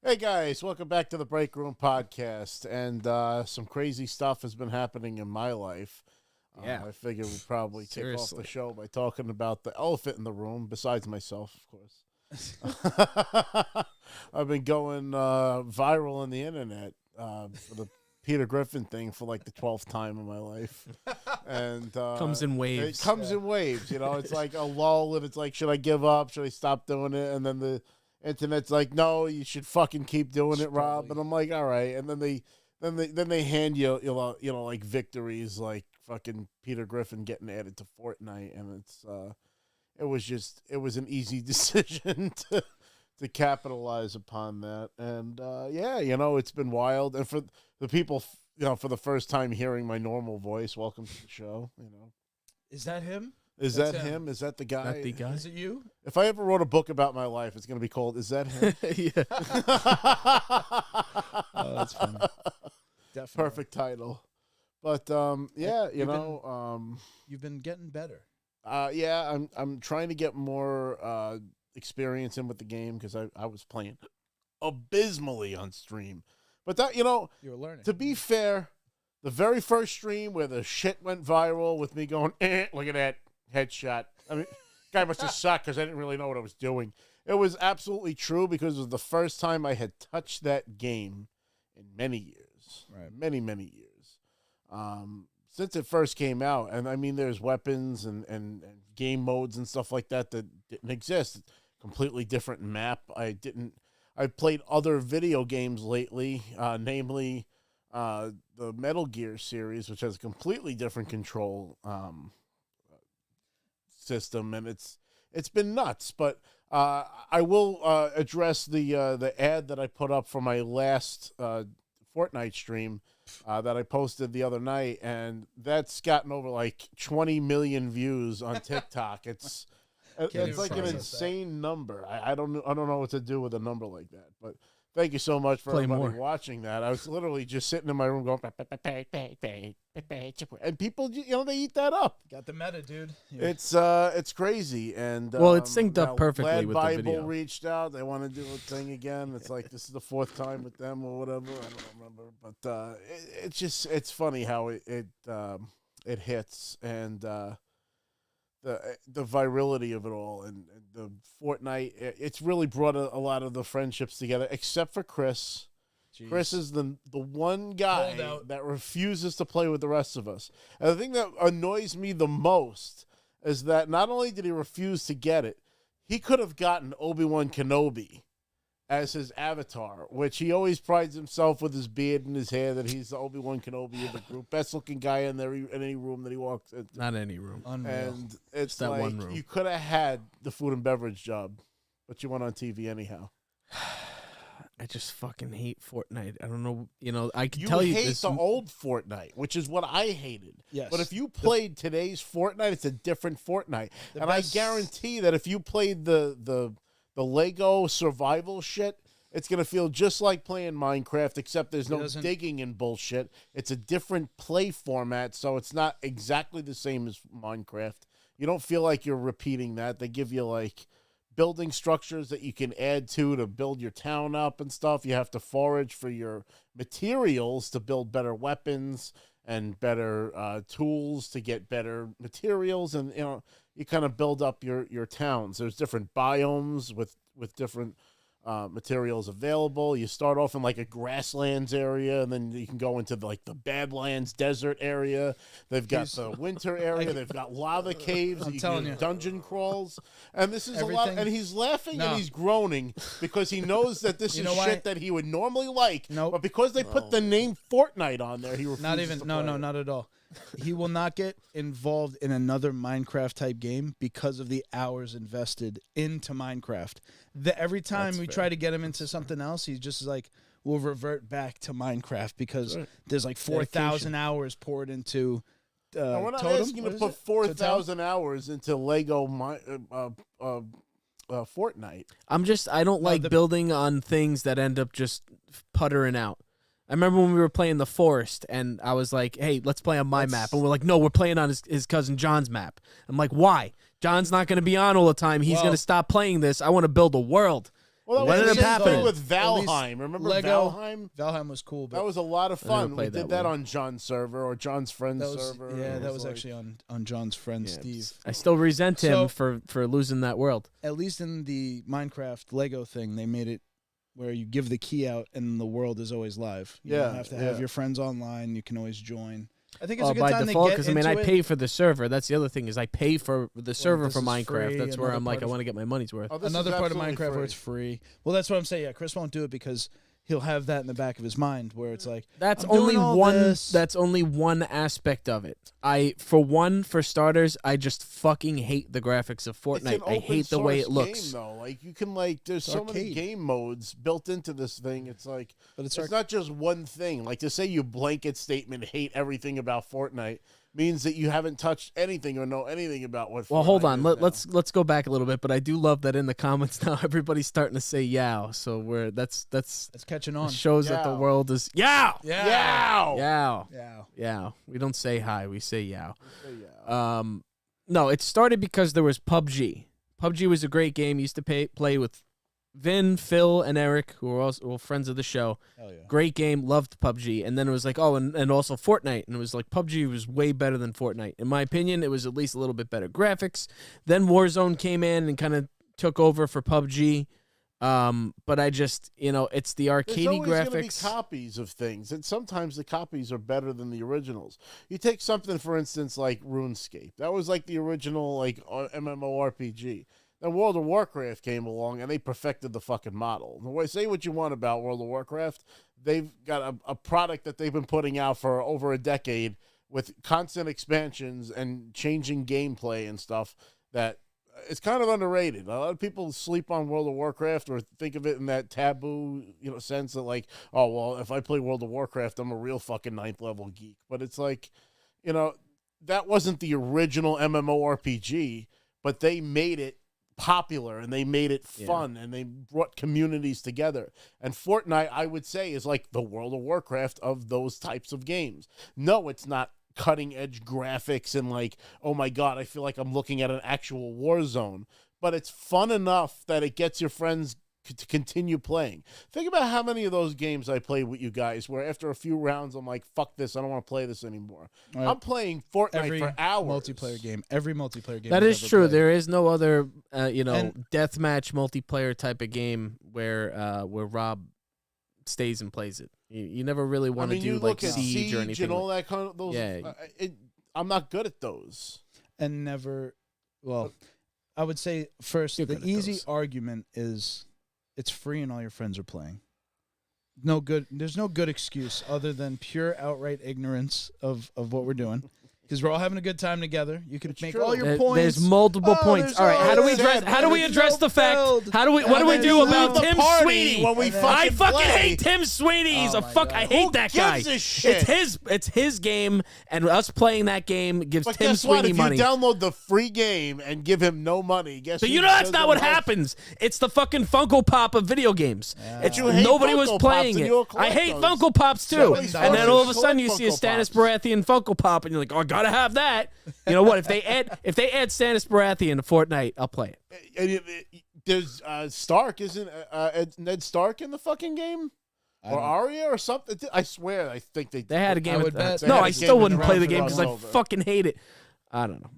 Hey guys, welcome back to the Break Room Podcast. And some crazy stuff has been happening in my life. Yeah. I figure we'd probably kick off the show by talking about the elephant in the room, besides myself, of course. I've been going viral on the internet for the Peter Griffin thing for like the 12th time in my life. And comes in waves. It comes in waves, you know. It's like a lull, and it's like, should I give up? Should I stop doing it? And then the internet's like, no, you should fucking keep doing it, Rob. And I'm like, all right. And then they hand you like victories, like fucking Peter Griffin getting added to Fortnite, and it was an easy decision to capitalize upon that. And yeah, it's been wild. And for the people, for the first time hearing my normal voice, welcome to the show. Is that him? Is that him? Is that the guy? That the guy? Is it you? If I ever wrote a book about my life, it's going to be called "Is That Him?" Yeah. Oh, that's funny. Definitely. Perfect title. But yeah, You've been getting better. yeah, I'm trying to get more experience in with the game because I was playing abysmally on stream. But that You were learning. to be fair, the very first stream where the shit went viral with me going, look at that headshot. I mean, guy must have sucked because I didn't really know what I was doing. It was absolutely true because it was the first time I had touched that game in many years. Right. Many, many years. Since it first came out. And I mean, there's weapons and game modes and stuff like that didn't exist. Completely different map. I played other video games lately, namely the Metal Gear series, which has a completely different control system, and it's been nuts. But I will address the ad that I put up for my last Fortnite stream that I posted the other night, and that's gotten over like 20 million views on TikTok. It's like an insane number. I don't know what to do with a number like that, but thank you so much for everybody watching that. I was literally just sitting in my room going, and people, they eat that up. Got the meta, dude. Yeah. It's crazy. And well, it's synced up perfectly Glad with Bible the video. reached out. They want to do a thing again. It's like this is the 4th time with them or whatever. I don't remember, but it's funny how it hits, and the virality of it all, and the Fortnite. It's really brought a lot of the friendships together, except for Chris. Jeez. Chris is the one guy that refuses to play with the rest of us. And the thing that annoys me the most is that not only did he refuse to get it, he could have gotten Obi-Wan Kenobi as his avatar, which he always prides himself with his beard and his hair that he's the Obi-Wan Kenobi of the group. Best looking guy in any room that he walks into. Not any room. Unreal. And it's Just that like one room. you could have had the food and beverage job, but you went on TV anyhow. I just fucking hate Fortnite. I don't know. I can You tell you hate this. the old Fortnite, which is what I hated. Yes. But if you played today's Fortnite, it's a different Fortnite. And I guarantee that if you played the Lego survival shit, it's going to feel just like playing Minecraft, except there's no digging and bullshit. It's a different play format, so it's not exactly the same as Minecraft. You don't feel like you're repeating that. They give you, like, building structures that you can add to build your town up and stuff. You have to forage for your materials to build better weapons and better tools to get better materials, and you kind of build up your towns. There's different biomes with different materials available. You start off in like a grasslands area, and then you can go into the Badlands desert area. They've got the winter area. They've got lava caves. You can do dungeon crawls, and this is a lot. And he's laughing and he's groaning because he knows that this is shit that he would normally like. Nope. But because they put the name Fortnite on there, he refuses. Not even. To No, play it. not at all. He will not get involved in another Minecraft type game because of the hours invested into Minecraft. Every time we try to get him into something else, he's just like, we'll revert back to Minecraft because there's like 4,000 hours poured into we're not Totem? asking you What to is put it? 4,000 hours into Lego Fortnite. I don't like building on things that end up just puttering out. I remember when we were playing the forest, and I was like, hey, let's play on my map. And we're like, no, we're playing on his cousin John's map. I'm like, why? John's not going to be on all the time. He's going to stop playing this. I want to build a world. Well, what ended up happening with Valheim. Remember Lego, Valheim? Valheim was cool. But That was a lot of fun. We did that one. on John's server or John's friend's server. Yeah, that was actually on John's friend Steve. I still resent him for losing that world. At least in the Minecraft Lego thing, they made it where you give the key out and the world is always live. You don't have to have your friends online. You can always join. I think it's a good by time default, to get because I into pay for the server. That's the other thing is I pay for the server for Minecraft. Free, That's where I'm like, I want to get my money's worth. Another part of Minecraft where it's free. Well, that's what I'm saying. Yeah, Chris won't do it because he'll have that in the back of his mind where it's like that's I'm only doing all one. this. That's only one aspect of it. For starters, I just fucking hate the graphics of Fortnite. I hate the way it looks. Game, though. Like you can there's so many game modes built into this thing. It's like, but it's not just one thing. Like to say you blanket statement hate everything about Fortnite means that you haven't touched anything or know anything about what. Well, Fortnite hold on. is Let's go back a little bit. But I do love that in the comments now everybody's starting to say "yow." So that's catching on. Shows that the world is yow. Yow. Yow. Yow. Yow. We don't say hi. We say yow. No, it started because there was PUBG. PUBG was a great game. Used to play with Vin, Phil, and Eric, who were also friends of the show. Hell yeah. Great game, loved PUBG. And then it was like, and also Fortnite. And it was like PUBG was way better than Fortnite. In my opinion, it was at least a little bit better graphics. Then Warzone came in and kind of took over for PUBG. But I just, it's the arcadey graphics. There's always going to be copies of things, and sometimes the copies are better than the originals. You take something, for instance, like RuneScape. That was like the original MMORPG. Then World of Warcraft came along, and they perfected the fucking model. Say what you want about World of Warcraft. They've got a product that they've been putting out for over a decade with constant expansions and changing gameplay and stuff that it's kind of underrated. A lot of people sleep on World of Warcraft or think of it in that taboo, sense that like, oh, well, if I play World of Warcraft, I'm a real fucking 9th level geek. But it's like, that wasn't the original MMORPG, but they made it popular and they made it fun and they brought communities together. And Fortnite, I would say, is like the World of Warcraft of those types of games. No, it's not cutting edge graphics and like, oh my God, I feel like I'm looking at an actual war zone. But it's fun enough that it gets your friends to continue playing. Think about how many of those games I played with you guys where after a few rounds I'm like, fuck this, I don't want to play this anymore. Right. I'm playing Fortnite for hours. Every multiplayer game. That is true. Played. There is no other deathmatch multiplayer type of game where Rob stays and plays it. You never really want to do like Siege or anything and all that kind of those. Yeah. I'm not good at those. And never. Well, I would say first the easy argument is it's free and all your friends are playing. No good. There's no good excuse other than pure outright ignorance of what we're doing. Because we're all having a good time together. You can make all your points. There's multiple points. All right, how do we address the fact? What do we do about Tim Sweeney? I fucking hate Tim Sweeney. He's I hate that guy. It's his game, and us playing that game gives Tim Sweeney money. If you download the free game and give him no money, guess what? But that's not what happens. It's the fucking Funko Pop of video games. Nobody was playing it. I hate Funko Pops too. And then all of a sudden you see a Stannis Baratheon Funko Pop, and you're like, oh, gotta have that. You know what? If they add Stannis Baratheon to Fortnite, I'll play it. There's Stark, isn't Ned Stark in the fucking game? Or Arya or something? I swear, I think they had a game. I still wouldn't play the game because I fucking hate it. I don't know.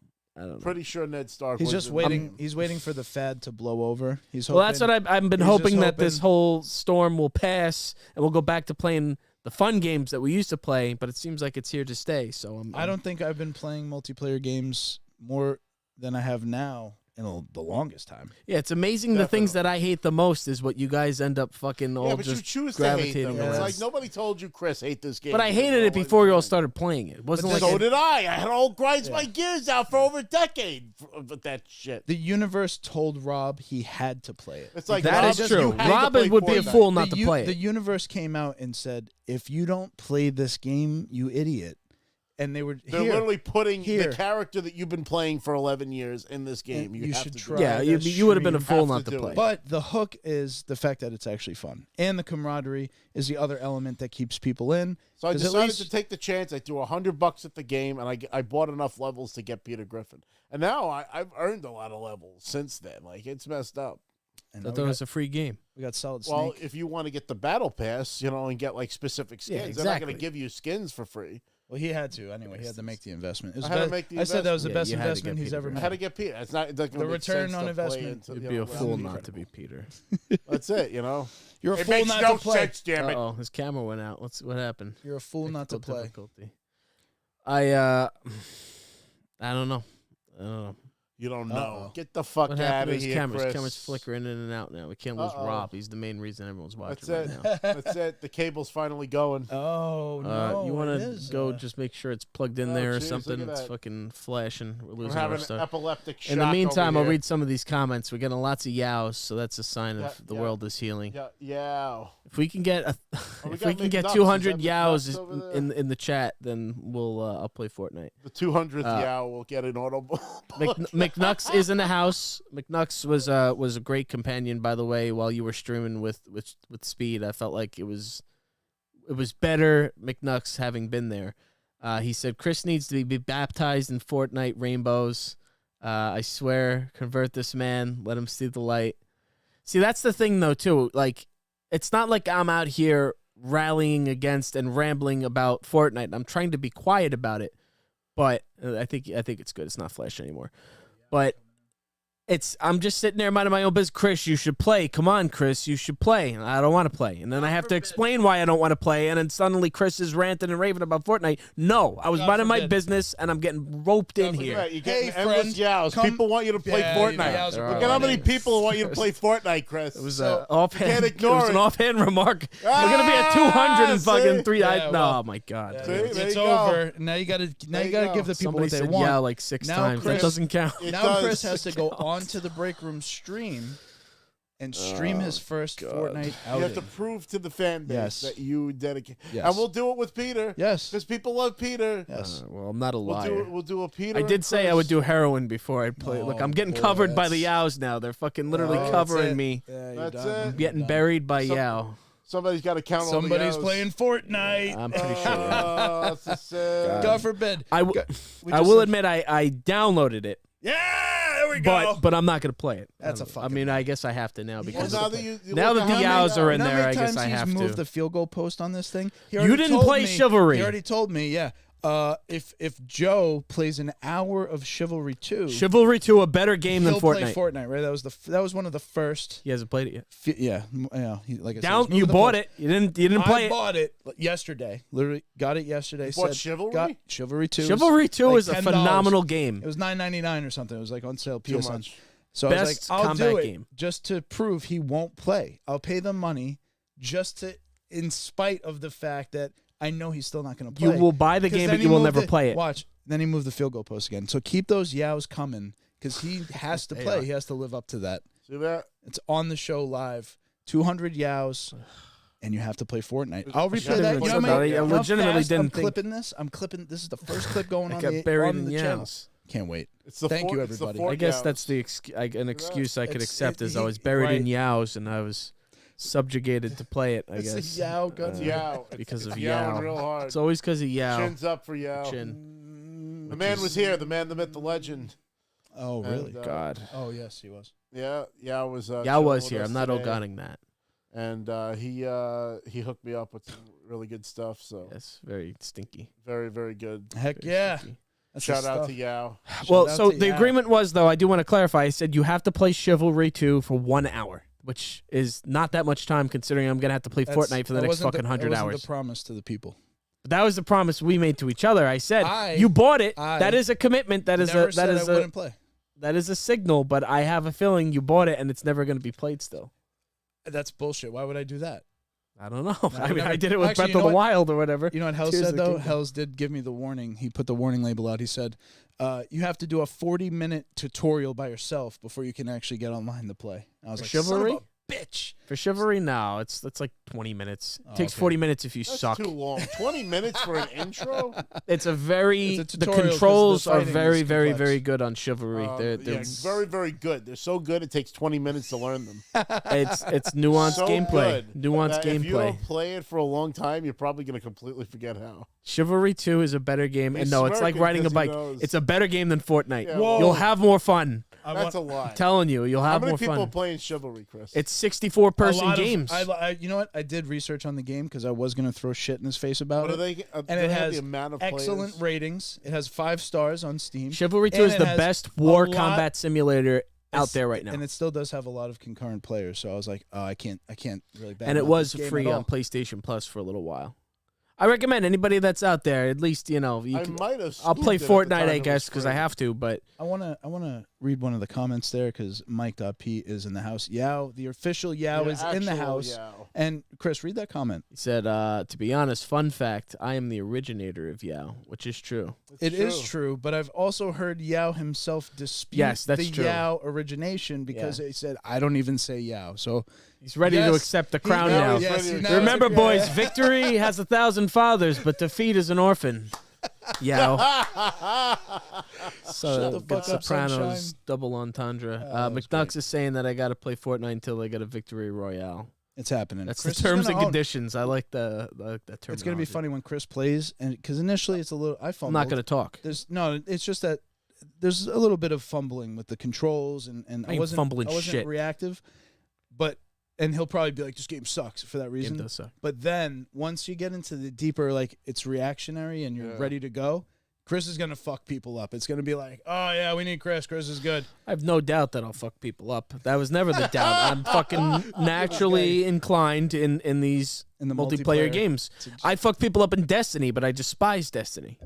Pretty sure Ned Stark. He's just waiting. He's waiting for the fad to blow over. He's hoping, well, that's what I've been hoping that this whole storm will pass and we'll go back to playing the fun games that we used to play, but it seems like it's here to stay. So I don't think I've been playing multiplayer games more than I have now in the longest time. Yeah, it's amazing. Definitely. The things that I hate the most is what you guys end up fucking all just you choose gravitating to hate them. It's like nobody told you, Chris, hate this game. But I hated it before you all started playing it. It wasn't like so did I. I had all grinds my gears out for over a decade with that shit. The universe told Rob he had to play it. It's like that is true. Rob would be a fool not to play it. The universe came out and said, if you don't play this game, you idiot. And they're literally putting the character that you've been playing for 11 years in this game. You should try. Yeah, you would have been a fool not to play. But the hook is the fact that it's actually fun, and the camaraderie is the other element that keeps people in. So I decided to take the chance. I threw $100 at the game, and I bought enough levels to get Peter Griffin. And now I've earned a lot of levels since then. Like it's messed up. And I thought it was a free game. We got Solid Snake. Well, if you want to get the battle pass, and get like specific skins, Yeah, they're not exactly. going to give you skins for free. Well, he had to anyway. He had to make the investment. I said that was the Yeah, best you had to investment get he's Peter ever Griffin. made. How to get Peter? It's not the return on investment. You'd be a fool not to be Peter. That's it. You're a It fool makes not no to play. sense, damn it. Oh, his camera went out. What happened? You're a fool not to Technical play. difficulty. I don't know. You don't know. Uh-oh. Get the fuck What out happened to of his here, camera? His Chris. camera's flickering in and out now. We can't lose Rob. He's the main reason everyone's watching That's right it. now. That's it. The cable's finally going. Oh no! You want it to is, go just make sure it's plugged in Oh, there or geez, something. look at It's that. fucking flashing. We're We're losing our having an stuff. epileptic shock. In the meantime, over I'll here. read some of these comments. We're getting lots of yows, so that's a sign Yeah, of the yeah. world is healing. Yeah. If we can get we if got we can get McNuts. 200 Is that yows McNuts over there? in the chat, then I'll play Fortnite. The 200th Yow will get an audible. McNux is in the house. McNux was a great companion, by the way. While you were streaming with Speed, I felt like it was better McNux having been there. He said Chris needs to be baptized in Fortnite rainbows. I swear, convert this man. Let him see the light. See, that's the thing though too. Like, it's not like I'm out here rallying against and rambling about Fortnite. I'm trying to be quiet about it, but I think it's good. It's not Flash anymore, but. I'm just sitting there minding my own business. Chris, you should play. Come on, Chris, you should play. And I don't want to play. And then I have to explain why I don't want to play. And then suddenly Chris is ranting and raving about Fortnite. No, I was minding my business, and I'm getting roped in here. You're getting Hey, endless friend, Yows. come- People want you to play Yeah, Fortnite. Yows are Look at how many people want you to play Fortnite, Chris. It was So, offhand. can't It ignore was an it. offhand remark. We're gonna be at 200 and see? fucking 3. Yeah, well, oh my god. Yeah, See, there it's you go. over. Now you got to you go. give the people Somebody what they said want. yeah like 6 Now times. Chris- That doesn't count. It Now does. Chris has to go onto the break room stream and stream his first Fortnite outing. You have to prove to the fan base Yes. that you dedicate. Yes. And we'll do it with Peter. Yes. Because people love Peter. Yes. Well, I'm not a liar. We'll do a Peter. I did and say I Chris. would do heroin before I play. Look, I'm getting boy, covered by the that's- yows now. They're fucking literally Oh, that's covering it. me. Yeah, you're That's done. it. You're Getting done. buried by Some- yow. Somebody's got to count all the Somebody's Yows. playing Fortnite. I'm pretty sure. Oh, that's the sad. God forbid. I We will just- admit I downloaded it, Yeah, there we go. but I'm not gonna play it. That's a I fucking mean, I guess I have to now Well, because now that you now look that at the how many- yows are in You know how there, I many guess times I he's have moved to. the field goal post on this thing? He You already didn't told play me- Chivalry. He already told me, yeah. If Joe plays an hour of Chivalry 2, Chivalry 2, a better game than he'll play Fortnite. Fortnite, right? That was one of the first. He hasn't played it yet. Yeah. Like I said, Down, he's moving you the bought post. it. You didn't play I it. bought it yesterday. Literally got it yesterday. bought said, Chivalry? Got Chivalry 2. Chivalry 2 like is a $10. phenomenal game. It was $9.99 or something. It was like on sale Too PSN. much. So I was Best like, I'll combat do it game. just to prove he won't play. I'll pay the money just to, in spite of the fact that I know he's still not going to You play. will buy the 'Cause game, then but he you will moved never it- play it. Watch. Then he moved the field goal post again. So keep those yows coming because he has to They play. are. He has to live up to that. See that? It's on the show live. 200 yows. And you have to play Fortnite. I'll replay should've that. been You know said how that. many- I how legitimately fast didn't I'm think- clipping this. I'm clipping. This is the first clip going I on got the, buried on in the channel. yows. Can't wait. It's the Thank you, it's the everybody. Fort I guess Yows. that's the an excuse I could It's- accept it- is I he- was buried in right. yows and I was subjugated to play it, I It's guess. a yow gun. It's Yow. because it's of yowing yow. real hard. It's always because of yow. Chins up for Yow. Chin. The man was here. The man, the myth, the legend. Oh, really? And, God. Oh, yes, he was. Yeah, Yow was. Yow chilling was with here. us I'm not today. oganing that. And he hooked me up with some really good stuff. So Yes, very stinky. very, very good. Heck Very yeah. stinky. That's Shout the out stuff. to Yow. Well, out so to the Yow. agreement was, though, I do want to clarify. I said you have to play Chivalry 2 for 1 hour, which is not that much time considering I'm going to have to play That's- Fortnite for the that next wasn't fucking 100 that wasn't hours. the promise to the people. But that was the promise we made to each other. I said, I- you bought it. I that is a commitment. That is Never a said I a wouldn't play. that is a signal, but I have a feeling you bought it and it's never going to be played still. That's bullshit. Why would I do that? I don't know. I mean, never- I did it with Actually, Breath you of know the what? Wild or whatever. You know what Hells Tears said, of the though? Kingdom. Hells did give me the warning. He put the warning label out. He said, you have to do a 40-minute tutorial by yourself before you can actually get online to play. I was like, Chivalry? son of a bitch. For Chivalry, no, it's like 20 minutes. It takes 40 minutes if you suck. That's too long. 20 minutes for an intro? It's a very It's a the tutorial 'cause controls the are fighting very, is very, complex. very good on Chivalry. They're Yeah, very, very good. They're so good it takes 20 minutes to learn them. it's nuanced So gameplay. good Nuanced that If you gameplay. don't play it for a long time, you're probably going to completely forget how. Chivalry 2 is a better game, and no, it's like smirking riding a 'cause he bike. knows. It's a better game than Fortnite. Yeah, Whoa. You'll have more fun. That's a lie. I'm telling you, you'll How have many more people are fun. playing Chivalry, Chris? It's 64-person games. You know what? I did research on the game because I was going to throw shit in his face about What it. are they? And it has the amount of excellent players? ratings. It has 5 stars on Steam. Chivalry 2 And is it the has best war a lot- combat simulator out there right now. And it still does have a lot of concurrent players. So I was like, oh, I can't really bad. And it mouth was this game free at all. on PlayStation Plus for a little while. I recommend anybody that's out there, at least, you know, you I can, might have. I'll play scooped it at the Fortnite, time I it was guess, because I free. have to, but I wanna read one of the comments there because Mike.P is in the house. Yao, the official Yao Yeah, is in the actual house. Yao. And Chris, read that comment. he said, to be honest, fun fact, I am the originator of Yao, which is true. It is true, but I've also heard Yao himself dispute Yes, that's the true. Yao origination because he said, I don't even say Yao. So He's ready to Yes, accept the he- crown now now. he's ready to accept Remember, the- boys, victory has 1,000 fathers, but defeat is an orphan. Yao. So Shut the good fuck up, Sopranos, Sunshine. double entendre. that's McNux is saying that I got to play Fortnite until I get a victory royale. it's happening. That's Chris the is terms gonna and own- conditions. I like that term. It's gonna be funny when Chris plays, and because initially it's a little. I I'm fumbled. not going to talk. It's just that there's a little bit of fumbling with the controls, and I I ain't wasn't fumbling I wasn't shit. reactive, and he'll probably be like, this game sucks for that Game reason. does suck. But then once you get into the deeper, like it's reactionary and you're Yeah. ready to go, Chris is gonna fuck people up. It's gonna be like, oh yeah, we need Chris. Chris is good. I have no doubt that I'll fuck people up. That was never the doubt. I'm fucking naturally inclined in these In the multiplayer multiplayer. games. I fuck people up in Destiny, but I despise Destiny.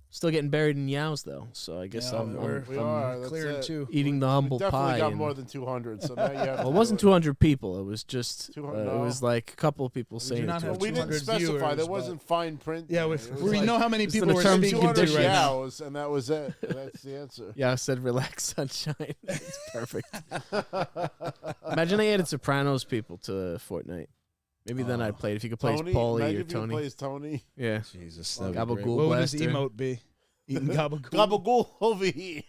Still getting buried in Yaos though, so I guess Yeah, I'm We are. That's clearing it. too. eating the humble Definitely pie. got and- more than 200. So now you have. well, it wasn't 200 people. It was just 200, it no. was like a couple of people do saying not it. have We didn't 200 specify. viewers, There but- wasn't fine print. Yeah, there. It was we like know how many it's people the we're terms and speaking to 200 conditions. right now. Yaos, and that was it. That's the answer. Yeah, I said relax, sunshine. It's perfect. Imagine I added Sopranos people to Fortnite. Maybe then I'd play it. If you could play as Tony, Paulie imagine or if you Tony. plays Tony. Yeah. Jesus, that'd be that'd be great. great. Gabagool What would his Blaster. emote be? Eating gabagool. Gabagool over here.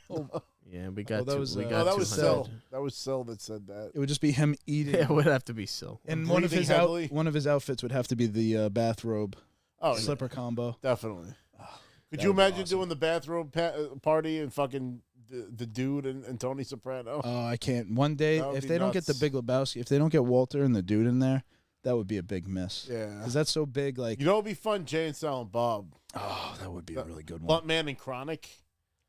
Yeah, we got that two. was, We oh, got Oh, that was 200. Sil. That was Sil that said that. It would just be him eating. Yeah, it would have to be Sil. And one of breathing his heavily. one of his outfits would have to be the bathrobe Oh, yeah, slipper combo. definitely. Could that you would be imagine awesome. doing the bathroom party and fucking the dude and Tony Soprano? Oh, I can't. One day, That would if be they don't get the nuts. Big Lebowski, if they don't get Walter and the dude in there, that would be a big miss. Yeah. Because that's so big. Like, You know, it'd be fun, Jay and Silent Bob. oh, that would be a really good one. Buntman and Chronic.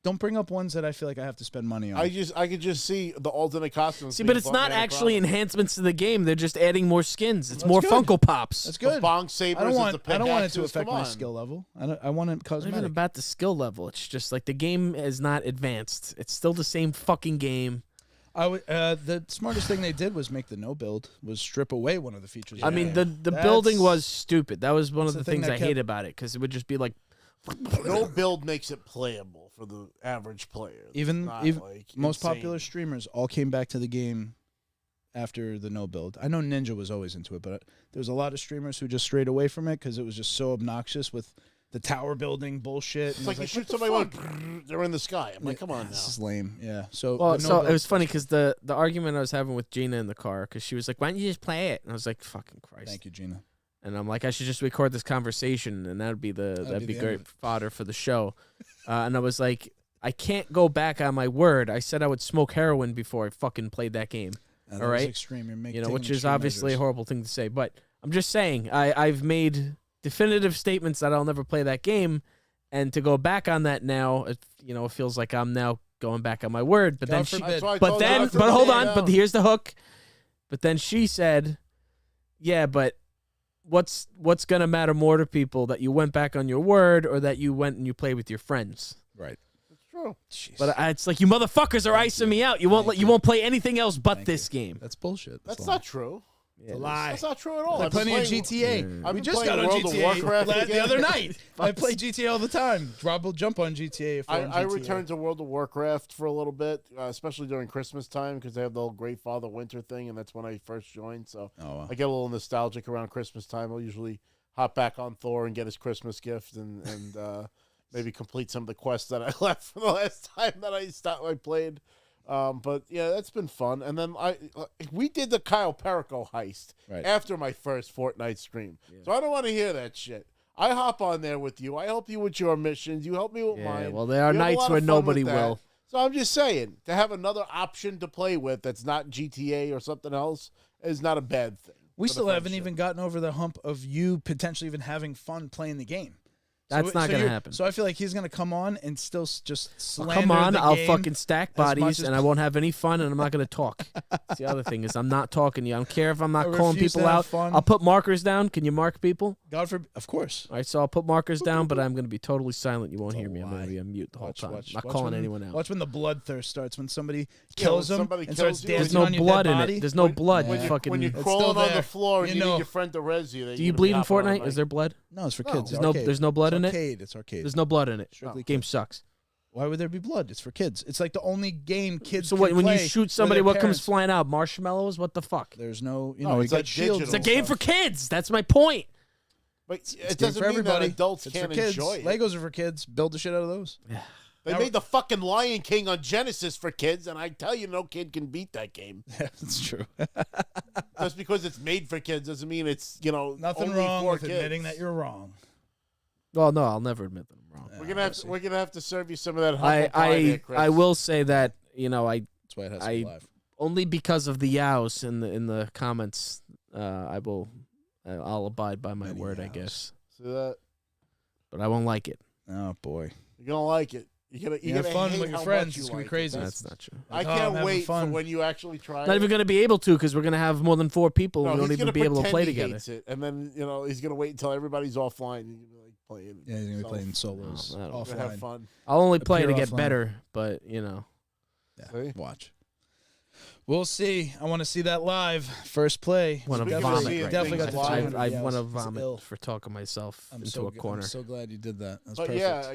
Don't bring up ones that I feel like I have to spend money on. I could just see the alternate costumes. See, being but it's Buntman not and actually Chronic. enhancements to the game. They're just adding more skins. It's That's more good. Funko Pops. That's The good. bong sabers. I don't and want. the I don't want it to pickaxes. affect Come my on. skill level. I want it It's not even cosmetic. about the skill level. It's just like the game is not advanced. It's still the same fucking game. The smartest thing they did was make the no build. Was strip away one of the features. I of mean, game. the That's- building was stupid. That was one of That's the the thing things that I kept- hate about it because it would just be like, No build makes it playable for the average player. It's Even not, like, most insane. popular streamers all came back to the game after the no build. I know Ninja was always into it, but there was a lot of streamers who just strayed away from it because it was just so obnoxious with the tower building bullshit. It's like you shoot somebody, they're in the sky. I'm like, come on now. This is lame. Yeah. So, well, the no so build- it was funny because the argument I was having with Gina in the car because she was like, "Why don't you just play it?" And I was like, "Fucking Christ!" Thank you, Gina. And I'm like, I should just record this conversation, and that'd be be the end great of it. fodder for the show. And I was like, I can't go back on my word. I said I would smoke heroin before I fucking played that game. That All was right. extreme. You're You know, taking which is extreme obviously a measures. horrible thing to say, but I'm just saying I've made definitive statements that I'll never play that game, and to go back on that now, it feels like I'm now going back on my word. But God then forbid. That's why I but told you then, not to but hold play on, it but out. here's the hook. But then she said, "Yeah, but what's gonna matter more to people, that you went back on your word or that you went and you played with your friends?" Right. It's true. Jeez. But it's like, you motherfuckers are icing me out. You won't play anything else but Thank this game. That's bullshit. That's all. not true. It's a lie. That's not true at all. I play plenty of GTA. Yeah. We just got on World GTA of Warcraft the other night. I play GTA all the time. Rob will jump on GTA. I returned to World of Warcraft for a little bit, especially during Christmas time because they have the whole Great Father Winter thing, and that's when I first joined. So I get a little nostalgic around Christmas time. I'll usually hop back on Thor and get his Christmas gift and maybe complete some of the quests that I left from the last time that I played. But yeah, that's been fun. And then we did the Kyle Perico heist after my first Fortnite stream. Yeah. So I don't want to hear that shit. I hop on there with you. I help you with your missions. You help me with mine. Well, there are nights where nobody will. So I'm just saying, to have another option to play with that's not GTA or something else is not a bad thing. We still haven't even gotten over the hump of you potentially even having fun playing the game. That's not going to happen. So I feel like he's going to come on and still just slander come on, the I'll game fucking stack bodies and I won't have any fun and I'm not going to talk. That's the other thing is I'm not talking to you. I don't care if I'm not calling people out. I'll put markers down. Can you mark people? God forbid. Of course. All right, so I'll put markers down, but I'm going to be totally silent. You won't hear me. I'm going to be on mute the whole time. I'm not calling anyone out. Watch when the bloodthirst starts. When somebody kills them and starts dancing There's no on your blood dead in body. it. There's no blood. When you're crawling on the floor and you need your friend to res you. Do you bleed in Fortnite? Is there blood? No, it's for kids. There's no blood in it? It's arcade. There's no blood in it. Strictly Game sucks. Why would there be blood? It's for kids. It's like the only game kids. So can when play you shoot somebody, with what their comes parents. flying out? Marshmallows? What the fuck? There's no, it's like shields. It's a game for kids. That's my point. But it doesn't mean that adults can't enjoy it. Legos are for kids. Build the shit out of those. Yeah. They made the fucking Lion King on Genesis for kids, and I tell you, no kid can beat that game. Yeah, that's true. Just because it's made for kids doesn't mean it's, nothing only wrong for with kids. admitting that you're wrong. Well, no, I'll never admit that I'm wrong. We're gonna have to serve you some of that humble pie there, Chris. I will say that That's why it has to be live. Only because of the yows in the comments, I'll abide by my word, I guess. See that? But I won't like it. Oh boy, you're gonna like it. You're gonna have fun hate with your how friends. much you It's gonna be like crazy. That's not true. I can't wait for when you actually try. Not even gonna be able to because we're gonna have more than 4 people. No, and we won't even be able to play he together. hates it, and then he's gonna wait until everybody's offline. And you're like playing. Yeah, he's gonna be playing solos offline. Have fun. I'll only play to get offline. better, but Yeah, See? watch. We'll see. I want to see that live. First play. Want to Speaking of vomit? seeing Right things definitely got the live, 200 I yells. want to It's vomit ill. for talking myself into so a corner. I'm so glad you did that. That's But perfect. yeah,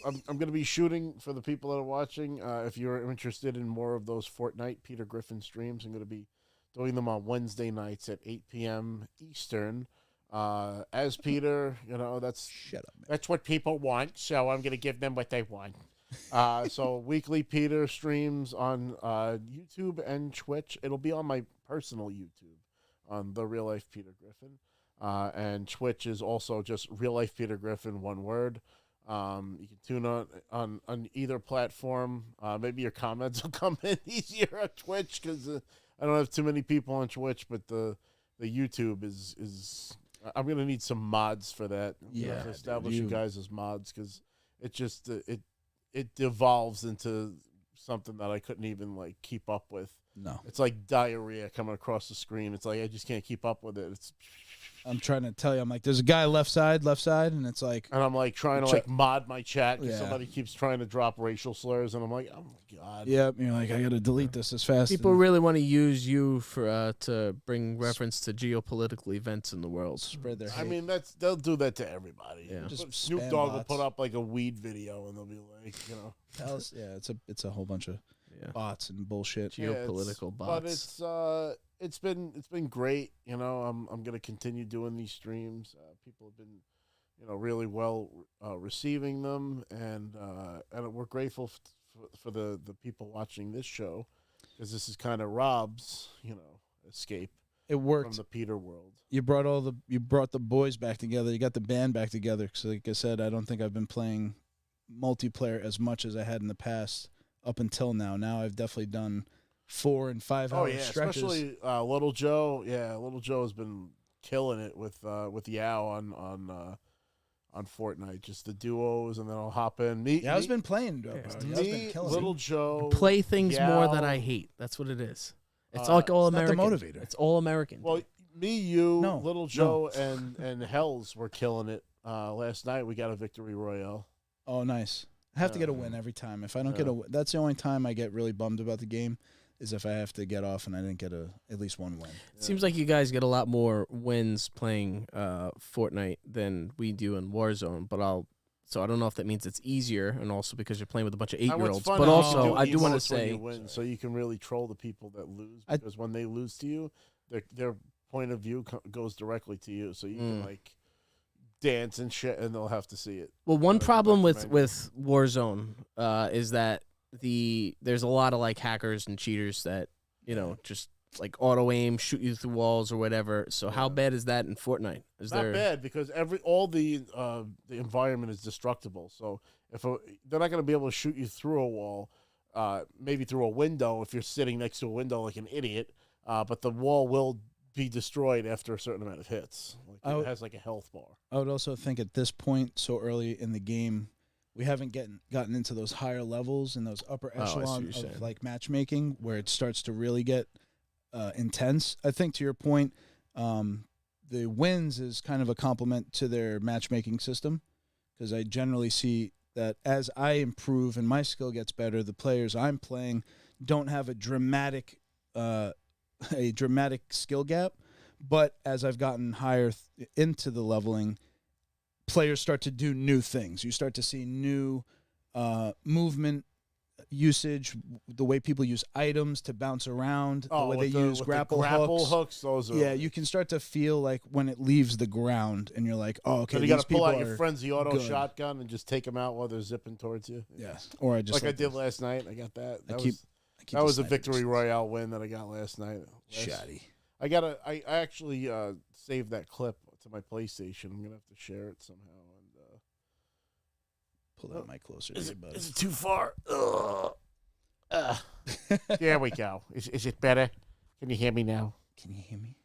I'm going to be shooting for the people that are watching. If you're interested in more of those Fortnite Peter Griffin streams, I'm going to be doing them on Wednesday nights at 8 p.m. Eastern. As Peter, that's Shut up, man. that's what people want, so I'm going to give them what they want. So weekly Peter streams on YouTube and Twitch. It'll be on my personal YouTube on the Real Life Peter Griffin. And Twitch is also just Real Life Peter Griffin, one word. You can tune on either platform. Maybe your comments will come in easier on Twitch because I don't have too many people on Twitch, but the YouTube is I'm gonna need some mods for that. Yeah, to establish you guys as mods because it just it devolves into something that I couldn't even keep up with. No, it's like diarrhea coming across the screen. It's like I just can't keep up with it. I'm trying to tell you. I'm like, there's a guy left side, and it's like, and I'm like trying to mod my chat because Yeah. somebody keeps trying to drop racial slurs, and I'm like, oh my god. yep. You're like, I got to delete this as fast. People really want to use you for to bring reference to geopolitical events in the world. spread their hate. I mean, they'll do that to everybody. Yeah. Just Snoop spam Dogg will bots. put up a weed video, and they'll be like, Yeah, it's a whole bunch of bots and bullshit. Geopolitical bots. But it's been great. I'm gonna continue doing these streams. People have been, really well receiving them, and we're grateful for the people watching this show because this is kind of Rob's, escape. It worked. From the Peter world. You brought the boys back together. You got the band back together. Because like I said, I don't think I've been playing multiplayer as much as I had in the past up until now. Now I've definitely done 4 and 5 hour stretches. Especially Little Joe. Yeah, Little Joe has been killing it with Yao on Fortnite. Just the duos, and then I'll hop in. Yao's been playing. Little Joe. Play things Yao. more that I hate. That's what it is. It's like all American. Not the motivator. It's all American. Well, Little Joe, and Hells were killing it. Last night we got a victory royale. Oh, nice. I have to get a win every time. If I don't get a win, that's the only time I get really bummed about the game is if I have to get off and I didn't get at least one win. It seems like you guys get a lot more wins playing Fortnite than we do in Warzone, so I don't know if that means it's easier, and also because you're playing with a bunch of 8-year-olds. But also, I do want to say, so you can really troll the people that lose, because when they lose to you, their point of view goes directly to you, so you can like dance and shit, and they'll have to see it. Well, one problem with Warzone is that there's a lot of like hackers and cheaters that just like auto aim, shoot you through walls or whatever. So how bad is that in Fortnite? Not bad, because all the environment is destructible. So if they're not going to be able to shoot you through a wall, maybe through a window if you're sitting next to a window like an idiot, but the wall will be destroyed after a certain amount of hits. Like it has like a health bar. I would also think at this point, so early in the game, we haven't gotten into those higher levels and those upper echelon of like matchmaking where it starts to really get intense. I think to your point, the wins is kind of a compliment to their matchmaking system, because I generally see that as I improve and my skill gets better, the players I'm playing don't have a dramatic skill gap, but as I've gotten higher into the leveling, players start to do new things. You start to see new movement usage, the way people use items to bounce around, the way they use grapple hooks. Those are you can start to feel like when it leaves the ground, and you're like, oh, okay. So you got to pull out your frenzy auto shotgun and just take them out while they're zipping towards you. Yes, or I just like I did last night. I got that. That was a victory royale win that I got last night. Shoddy. I actually saved that clip to my PlayStation. I'm gonna have to share it somehow. And pull that mic closer to you, buddy. Is it too far? There we go. Is it better? Can you hear me now? Can you hear me?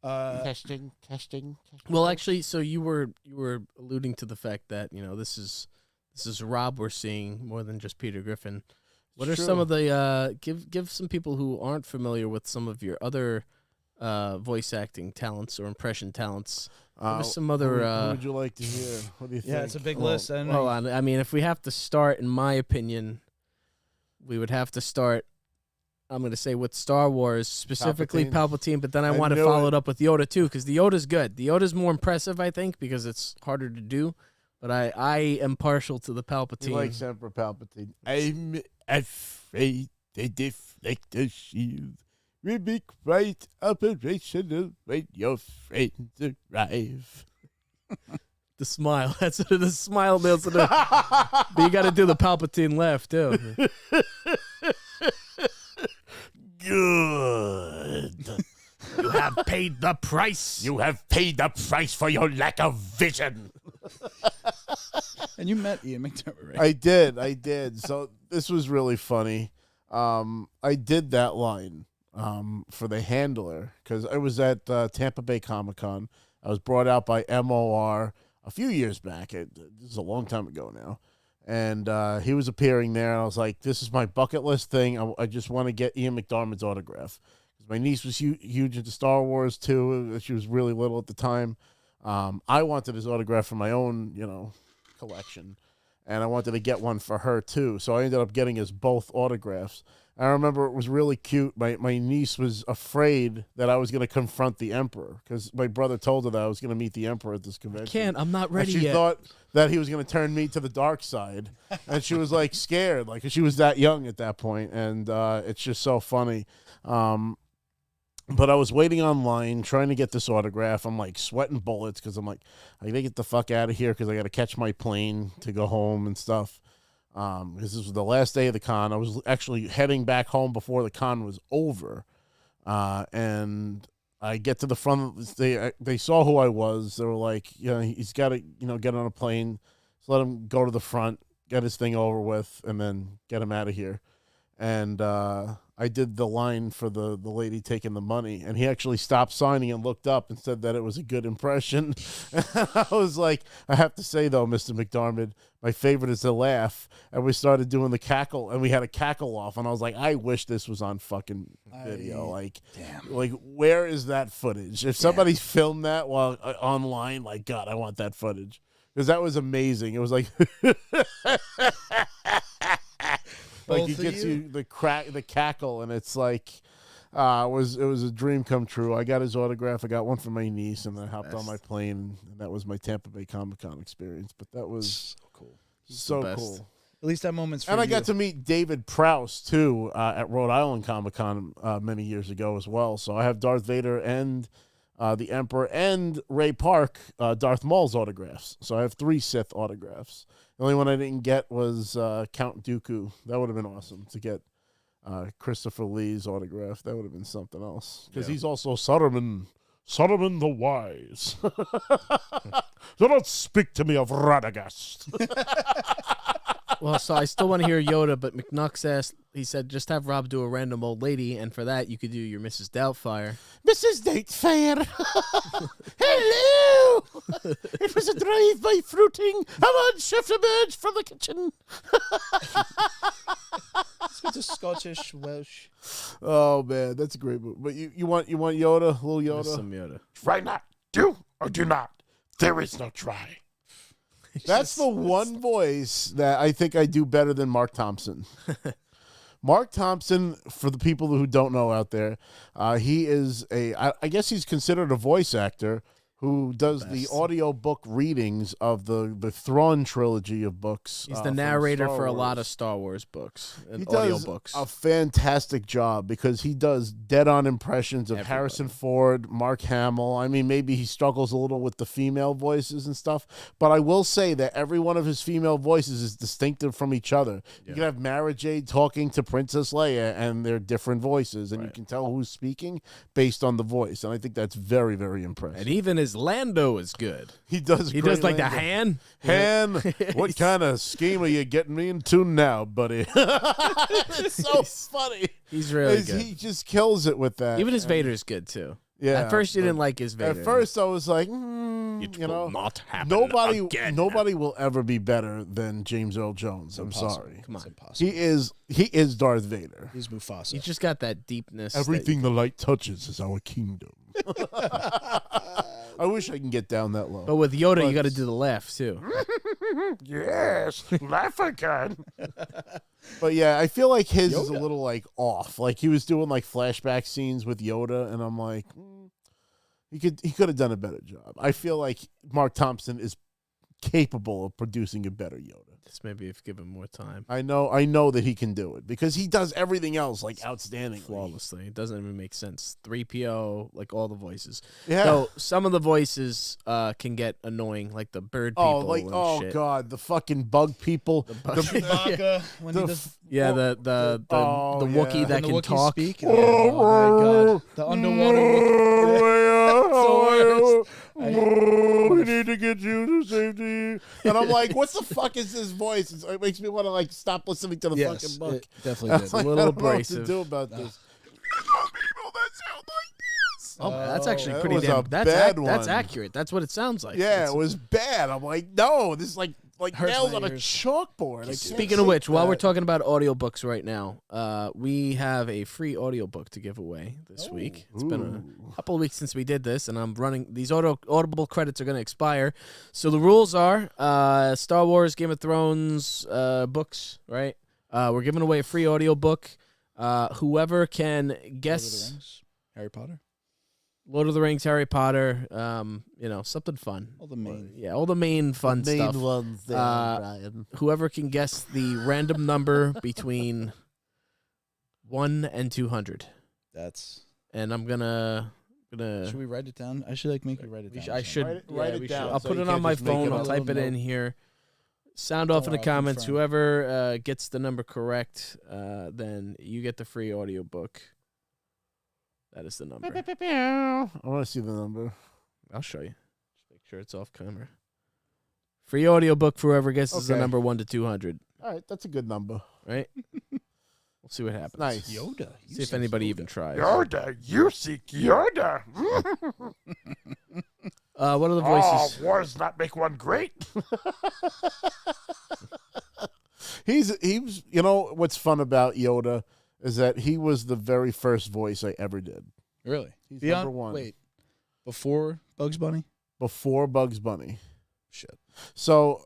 Testing. Well, actually, so you were alluding to the fact that this is Rob we're seeing more than just Peter Griffin. What are some of the give some people who aren't familiar with some of your other voice acting talents or impression talents? Some other. Who would you like to hear? What do you think? Yeah, it's a big list. I mean, if we have to start, in my opinion, we would have to start. I'm going to say with Star Wars, specifically Palpatine, but then I want to follow it up with Yoda too, because the Yoda's good. The Yoda's more impressive, I think, because it's harder to do. But I am partial to the Palpatine. He likes Emperor Palpatine. I'm afraid the deflector shield will be quite operational when your friends arrive. The smile. That's the smile. But you got to do the Palpatine laugh too. Good. You have paid the price. You have paid the price for your lack of vision. And you met Ian McDermott, right? I did. So this was really funny. I did that line for the handler because I was at Tampa Bay Comic-Con. I was brought out by MOR a few years back. This is a long time ago now. And he was appearing there, and I was like, this is my bucket list thing. I just want to get Ian McDermott's autograph. My niece was huge into Star Wars, too. She was really little at the time. I wanted his autograph for my own, collection. And I wanted to get one for her, too. So I ended up getting his both autographs. I remember it was really cute. My niece was afraid that I was going to confront the Emperor because my brother told her that I was going to meet the Emperor at this convention. I'm not ready yet. She thought that he was going to turn me to the dark side. And she was, scared. She was that young at that point. And it's just so funny. But I was waiting online trying to get this autograph. I'm sweating bullets because I'm I got to get the fuck out of here because I got to catch my plane to go home and stuff. Because this was the last day of the con. I was actually heading back home before the con was over. And I get to the front. They saw who I was. They were like, he's got to, get on a plane. So let him go to the front, get his thing over with, and then get him out of here. And I did the line for the lady taking the money, and he actually stopped signing and looked up and said that it was a good impression. And I was like, I have to say, though, Mr. McDermott, my favorite is the laugh. And we started doing the cackle, and we had a cackle off, and I was like, I wish this was on fucking video. Damn. Where is that footage? If somebody filmed that while online, God, I want that footage. Because that was amazing. It was Like he gets you the cackle, and it's like it was a dream come true. I got his autograph. I got one for my niece, and I hopped on my plane, and that was my Tampa Bay Comic-Con experience. But that was so cool. So cool. At least that moment's for and you. I got to meet David Prowse, too, at Rhode Island Comic-Con many years ago as well. So I have Darth Vader and the Emperor and Ray Park, Darth Maul's autographs. So I have 3 Sith autographs. The only one I didn't get was Count Dooku. That would have been awesome to get Christopher Lee's autograph. That would have been something else. Because he's also Saruman the Wise. Do not speak to me of Radagast. Well, so I still want to hear Yoda, but McNux asked, he said, just have Rob do a random old lady, and for that, you could do your Mrs. Doubtfire. Mrs. Doubtfire. Hello. It was a drive-by fruiting. Come on, Chef emerge from the kitchen. It's a Scottish Welsh. Oh, man, that's a great movie. But you want Yoda, little Yoda? Some Yoda. Try not. Do or do not. There is no try. That's the one voice that I think I do better than Mark Thompson. Mark Thompson, for the people who don't know out there, he is I guess he's considered a voice actor who does the audiobook readings of the Thrawn trilogy of books. He's the narrator for a lot of Star Wars books and audiobooks. A fantastic job because he does dead-on impressions of Harrison Ford, Mark Hamill. I mean, maybe he struggles a little with the female voices and stuff, but I will say that every one of his female voices is distinctive from each other. You can have Mara Jade talking to Princess Leia, and they're different voices, and you can tell who's speaking based on the voice, and I think that's very, very impressive. And even his Lando is good. He does like Lando. the Han. What kind of scheme are you getting me into now, buddy? It's so funny. He's really good. He just kills it with that. Even his Vader's good too. Yeah. At first, you didn't like his Vader. At first, I was like, it will not happen. Nobody will ever be better than James Earl Jones. I'm sorry. Come on. He is Darth Vader. He's Mufasa. He's just got that deepness. Everything the light touches is our kingdom. I wish I can get down that low. But with Yoda, you got to do the laugh too. Yes, laugh again. But yeah, I feel like his is a little like off. Like he was doing like flashback scenes with Yoda, and I'm like, he could have done a better job. I feel like Mark Thompson is capable of producing a better Yoda. Just maybe if given more time. I know that he can do it because he does everything else like outstandingly, flawlessly. It doesn't even make sense. 3PO, like all the voices. Yeah. So some of the voices can get annoying, like the bird people. Shit. God, the fucking bug people. The Wookiee that can talk. Speak. Oh my God, the underwater Wookiee. We need to get you to safety. And I'm like, what the fuck is this voice? It makes me want to like stop listening to the fucking book. It definitely did. Like, a little I don't know what to abrasive. do about this. People that sound like this. Oh, that's actually that pretty was damn. a That's bad that's one. accurate. That's what it sounds like. Yeah, it was bad. I'm like, no, this is like nails on a chalkboard. Speaking of which, while we're talking about audiobooks right now, we have a free audiobook to give away this week. It's been a couple of weeks since we did this, and I'm running these Audible credits are going to expire. So the rules are Star Wars, Game of Thrones books, right? We're giving away a free audiobook. Whoever can guess Harry Potter. Lord of the Rings, Harry Potter, something fun. All the main. Yeah, all the main fun stuff. Main ones there, Brian. Whoever can guess the random number between 1 and 200. And I'm gonna. Should we write it down? I should make you write it down. I should write it down. I'll put it on my phone. I'll type it in here. Sound off in the comments. Whoever gets the number correct, then you get the free audiobook. That is the number. I want to see the number. I'll show you. Just make sure it's off camera. Free audiobook for whoever guesses the number 1 to 200. All right, that's a good number. Right? We'll see what happens. Nice. Yoda. See if anybody even tries. Yoda, you seek Yoda. What are the voices? Wars not make one great. He's what's fun about Yoda is that he was the very first voice I ever did. Really? He's number one. Wait, before Bugs Bunny? Before Bugs Bunny. Shit. So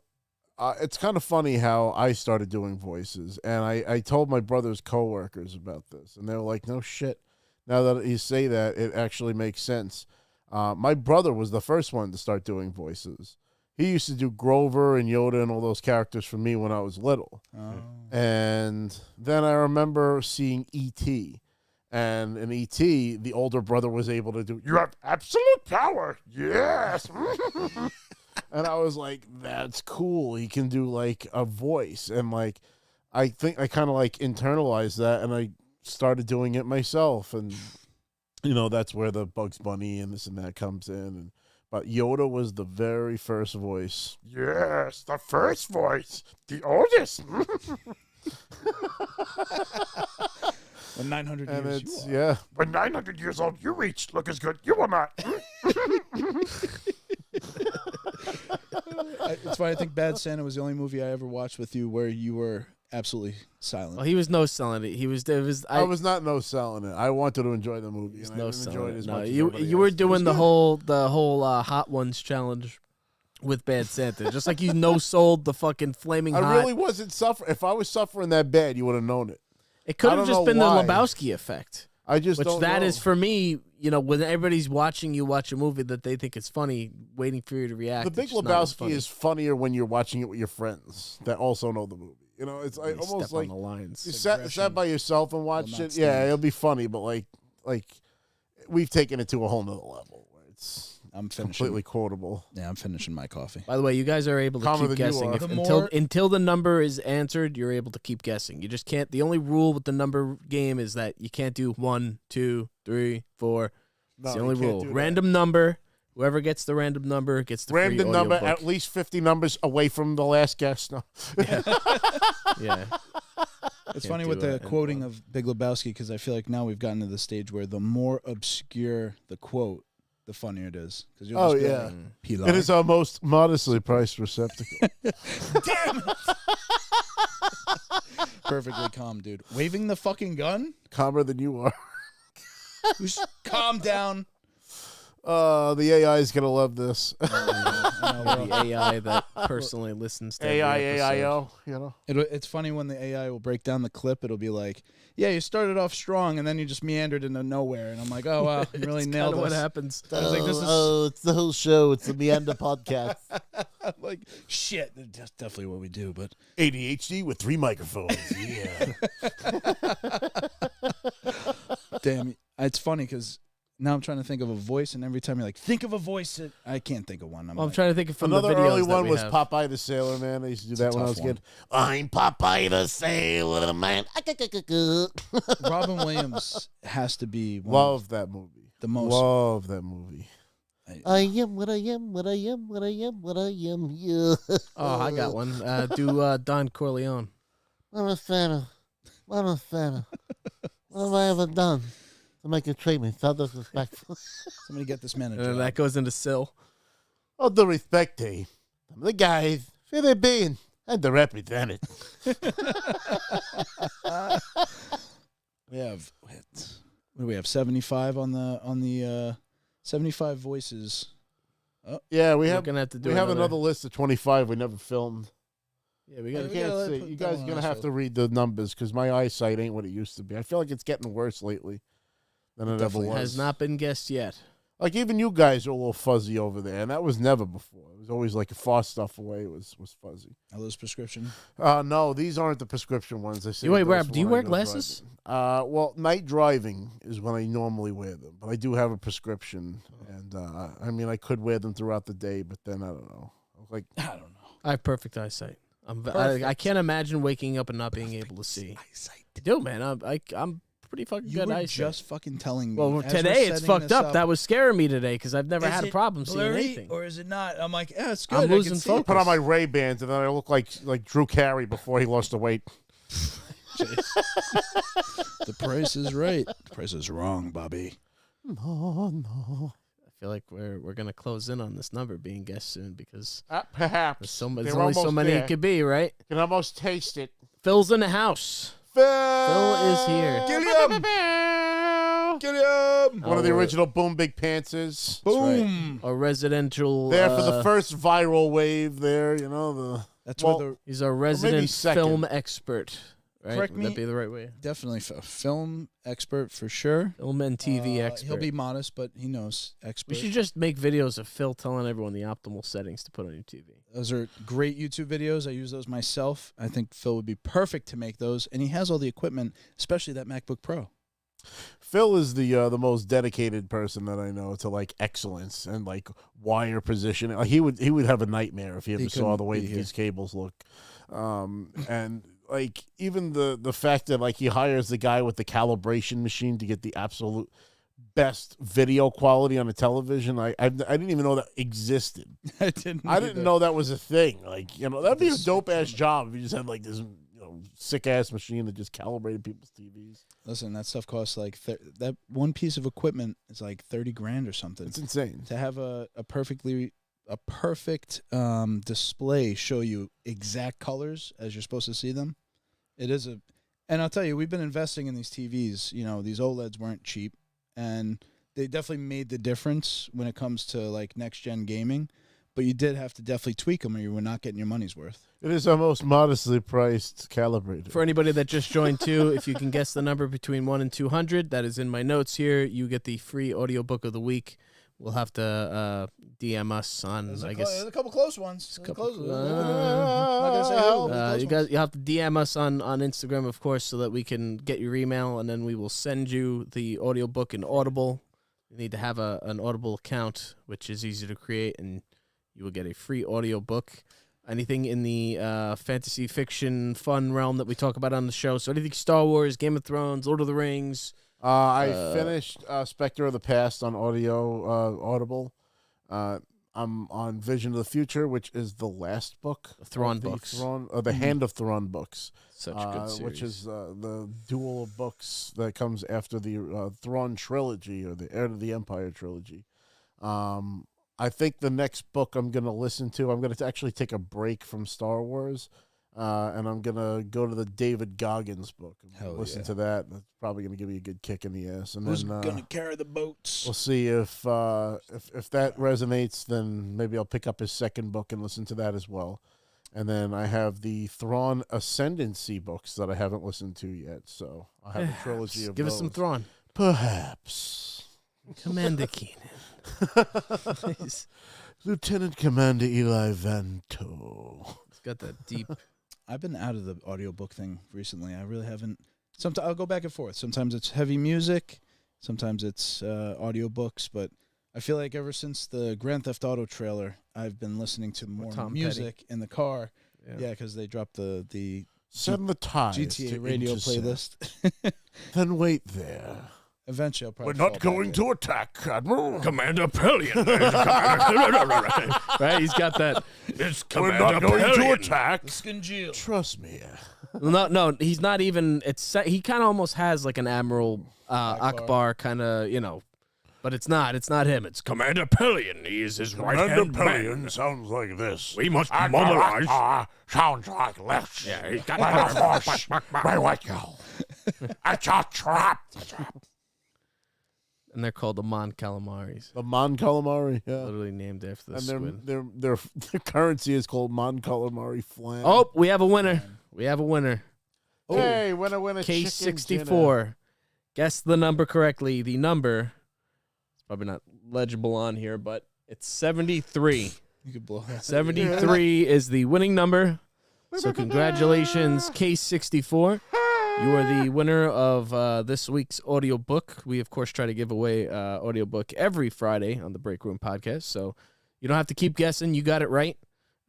it's kind of funny how I started doing voices, and I told my brother's coworkers about this, and they were like, "No shit." Now that you say that, it actually makes sense. My brother was the first one to start doing voices. He used to do Grover and Yoda and all those characters for me when I was little. Oh. And then I remember seeing E.T. And in E.T., the older brother was able to do, "You have absolute power." Yes. And I was like, that's cool. He can do like a voice. And like, I think I kind of like internalized that, and I started doing it myself. And, that's where the Bugs Bunny and this and that comes in. But Yoda was the very first voice. Yes, the first voice. The oldest. When 900 years you are. Yeah. When 900 years old you reach, look as good you will not. It's funny. I think Bad Santa was the only movie I ever watched with you where you were absolutely silent. Well, he was no selling it. I was not no selling it. I wanted to enjoy the movie, and I didn't enjoy it as much. You were doing the whole Hot Ones challenge with Bad Santa, just like you sold the fucking flaming hot. I really wasn't suffering. If I was suffering that bad, you would have known it. It could have just been the Lebowski effect. I just which don't that know. Is for me, when everybody's watching you watch a movie that they think it's funny, waiting for you to react. The Big Lebowski is funnier when you're watching it with your friends that also know the movie. It's like almost like on the lines. You sat by yourself and watched it. Yeah, it'll be funny, but like we've taken it to a whole nother level where it's completely quotable. Yeah, I'm finishing my coffee. By the way, you guys are able to keep guessing. Until the number is answered, you're able to keep guessing. You just can't. The only rule with the number game is that you can't do 1, 2, 3, 4. That's the only rule. Random number. Whoever gets the random number gets the random free number. audiobook. At least 50 numbers away from the last guest. No. Yeah. It's funny with the quoting of Big Lebowski because I feel like now we've gotten to the stage where the more obscure the quote, the funnier it is. It is our most modestly priced receptacle. Damn it! Perfectly calm, dude. Waving the fucking gun? Calmer than you are. Calm down. The AI is gonna love this. The AI that personally listens to AIO, It's funny when the AI will break down the clip. It'll be like, "Yeah, you started off strong, and then you just meandered into nowhere." And I'm like, "Oh wow, you really nailed it." What happens? I was like, "This is it's the whole show. It's the Meander podcast." I'm like, shit, that's definitely what we do." But ADHD with 3 microphones. Yeah. Damn, it's funny because. Now I'm trying to think of a voice, and every time you're like, think of a voice, I can't think of one. I'm trying to think of another the videos early one was have. Popeye the Sailor Man. I used to do that when I was a kid. I'm Popeye the Sailor Man. Robin Williams has to be love that movie. The most love that movie. I am what I am, what I am, what I am, what I am. Yeah. Oh, I got one. Do Don Corleone. What a Santa. What a Santa. What have I ever done to make you treat me so disrespectful? Somebody get this man a And job. that goes into Sil. All the respect to you. The guys, where they been? And the represented. We have what do we have? 75 on the 75 voices. Oh. Yeah, we have another another list of 25 we never filmed. Yeah, we got. I can't see. You guys are gonna have to read the numbers because my eyesight ain't what it used to be. I feel like it's getting worse lately than it ever was. Has not been guessed yet. Like even you guys are a little fuzzy over there, and that was never before. It was always like far stuff away. It was fuzzy. Are those prescription? No, these aren't the prescription ones. I say. Do you wear glasses? Well, night driving is when I normally wear them, but I do have a prescription, and I mean I could wear them throughout the day, but then I don't know. I don't know. I have perfect eyesight. I can't imagine waking up and not being able to see. Dude, man, I'm pretty fucking good eyesight. Just fucking telling me. Well, today it's fucked up. That was scaring me today because I've never had a problem seeing anything. Or is it not? I'm like, yeah, it's good. I'm losing focus. I put on my Ray-Bans and then I look like Drew Carey before he lost the weight. The price is right. The price is wrong, Bobby. No. I feel like we're gonna close in on this number being guessed soon because perhaps there's only so many it could be, right? You can almost taste it. Phil's in the house. Phil is here. Get him! Get him! One of the original Boom Big Pantsers. Boom! Right. A residential. There for the first viral wave there, That's he's our resident film expert. Right? Correct Would me. that be the right way? Definitely a film expert for sure. Film and TV expert. He'll be modest, but he knows expert. We should just make videos of Phil telling everyone the optimal settings to put on your TV. Those are great YouTube videos. I use those myself. I think Phil would be perfect to make those, and he has all the equipment, especially that MacBook Pro. Phil is the most dedicated person that I know to like excellence and like wire positioning. Like he would have a nightmare if he ever saw the way these cables look, and like even the fact that like he hires the guy with the calibration machine to get the absolute best video quality on a television. I didn't even know that existed. I didn't know that was a thing. Like that'd be a dope ass job if you just had like this sick ass machine that just calibrated people's TVs. Listen, that stuff costs like that one piece of equipment is like $30,000 or something. It's insane to have a perfect display show you exact colors as you're supposed to see them. It is and I'll tell you, we've been investing in these TVs. These OLEDs weren't cheap, and they definitely made the difference when it comes to like next gen gaming. But you did have to definitely tweak them, or you were not getting your money's worth. It is our most modestly priced calibrator. For anybody that just joined too, if you can guess the number between 1 and 200, that is in my notes here. You get the free audiobook of the week. We'll have to DM us on, There's there's a couple close ones. I'm not gonna say who. You have to DM us on Instagram, of course, so that we can get your email, and then we will send you the audiobook in Audible. You need to have an Audible account, which is easy to create, and you will get a free audiobook. Anything in the fantasy fiction fun realm that we talk about on the show. So anything Star Wars, Game of Thrones, Lord of the Rings. I finished Spectre of the Past on Audible. I'm on Vision of the Future, which is the last book. Thrawn books. The Hand of Thrawn books. Such a good series. Which is the duel of books that comes after the Thrawn trilogy or the Heir to the Empire trilogy. I think the next book I'm going to listen to, I'm going to actually take a break from Star Wars, and I'm going to go to the David Goggins book and listen to that. That's probably going to give me a good kick in the ass. And who's going to carry the boats? We'll see if that resonates, then maybe I'll pick up his second book and listen to that as well. And then I have the Thrawn Ascendancy books that I haven't listened to yet, so I'll have a trilogy of Give those. us some Thrawn. Perhaps. Commander Keenan. Lieutenant Commander Eli Vanto. It's got that deep. I've been out of the audiobook thing recently. I really haven't. Sometimes I'll go back and forth. Sometimes it's heavy music. Sometimes it's audiobooks. But I feel like ever since the Grand Theft Auto trailer, I've been listening to more music in the car. Yeah, because they dropped the Send the ties GTA radio playlist. Then wait there. Eventually, I'll probably. We're not going to attack, Admiral. Commander Pillion. Right? He's got that. It's Commander We're not going Pillion. to attack. Skinjil. Trust me. No, he's not even. He kind of almost has like an Admiral Akbar kind of, but it's not. It's not him. It's Commander Pillion. He is his right-hand man. Commander Pillion sounds like this. We must mobilize. Sounds like this. Yeah, he got Like a horse. Right, what you? It's a trap. And they're called the Mon Calamaris. The Mon Calamari, yeah. Literally named after the And squid. their currency is called Mon Calamari flan. Oh, we have a winner. We have a winner. Hey, winner, Case chicken 64. dinner. Guess the number correctly. The number, it's probably not legible on here, but it's 73. You could blow that. 73 is the winning number. So congratulations, Case 64. You are the winner of this week's audiobook. We, of course, try to give away audiobook every Friday on the Break Room podcast. So you don't have to keep guessing. You got it right.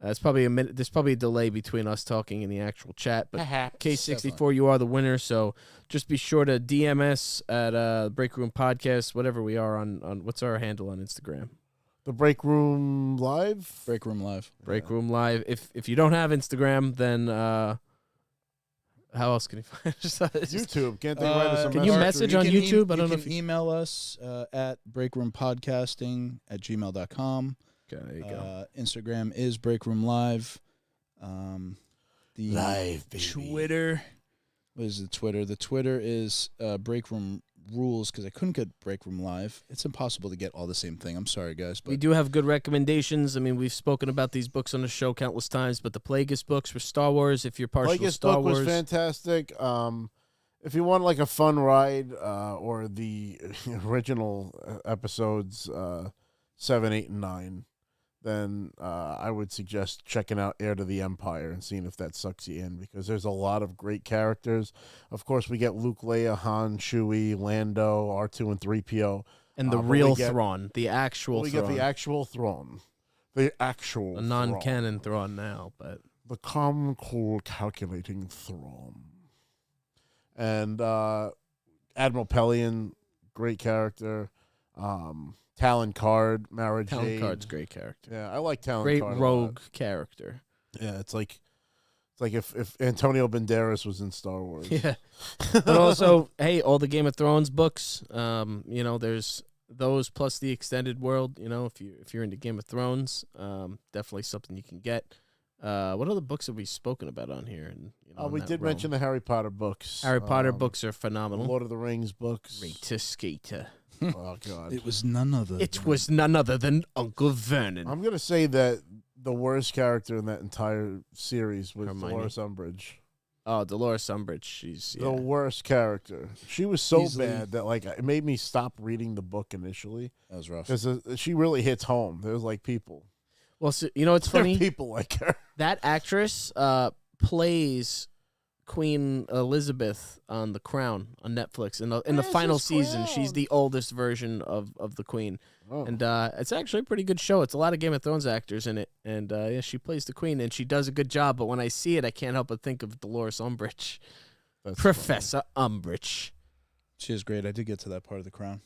It's probably a minute. There's probably a delay between us talking and the actual chat. But K64, you are the winner. So just be sure to DM us at Break Room Podcast, whatever we are on. What's our handle on Instagram? The Break Room Live? Break Room Live. Break Room Live. If you don't have Instagram, then how else can you find us? YouTube. Can't they write us a Can you message on YouTube? I don't know if you can email us at breakroompodcasting@gmail.com. Okay, there you go. Instagram is Breakroom Live. The Live, baby. Twitter. What is the Twitter? The Twitter is Breakroom rules because I couldn't get Break Room Live. It's impossible to get all the same thing. I'm sorry, guys. But we do have good recommendations. I mean, we've spoken about these books on the show countless times, but the Plagueis books for Star Wars, if you're partial to Star book Wars. was fantastic. If you want like a fun ride or the original episodes 7, 8, and 9, then I would suggest checking out Heir to the Empire and seeing if that sucks you in, because there's a lot of great characters. Of course, we get Luke, Leia, Han, Chewie, Lando, R2, and 3PO. And the real Thrawn, the actual we Thrawn. get the actual Thrawn. The actual a non-canon Thrawn now, but... The calm, cool, calculating Thrawn. And Admiral Pelion, great character. Talon Card, Mara Jade. Talon Card's a great character. Yeah, I like Talon Card. Great rogue character. Yeah, it's like if Antonio Banderas was in Star Wars. Yeah. But also, hey, all the Game of Thrones books, there's those plus the extended world, if you're into Game of Thrones, definitely something you can get. What other books have we spoken about on here? And we did mention the Harry Potter books. Harry Potter books are phenomenal. Lord of the Rings books. Rita Skeeter. Oh God! It was none other than Uncle Vernon. I'm gonna say that the worst character in that entire series was Hermione. Dolores Umbridge. Oh, Dolores Umbridge. She's the worst character. She was so bad that it made me stop reading the book initially. That was rough because she really hits home. There's people. Well, so, it's funny. People like her. That actress plays Queen Elizabeth on The Crown on Netflix. In the final season, she's the oldest version of the Queen. Oh. And it's actually a pretty good show. It's a lot of Game of Thrones actors in it. And she plays the Queen, and she does a good job. But when I see it, I can't help but think of Dolores Umbridge. That's Professor Umbridge. She is great. I did get to that part of The Crown.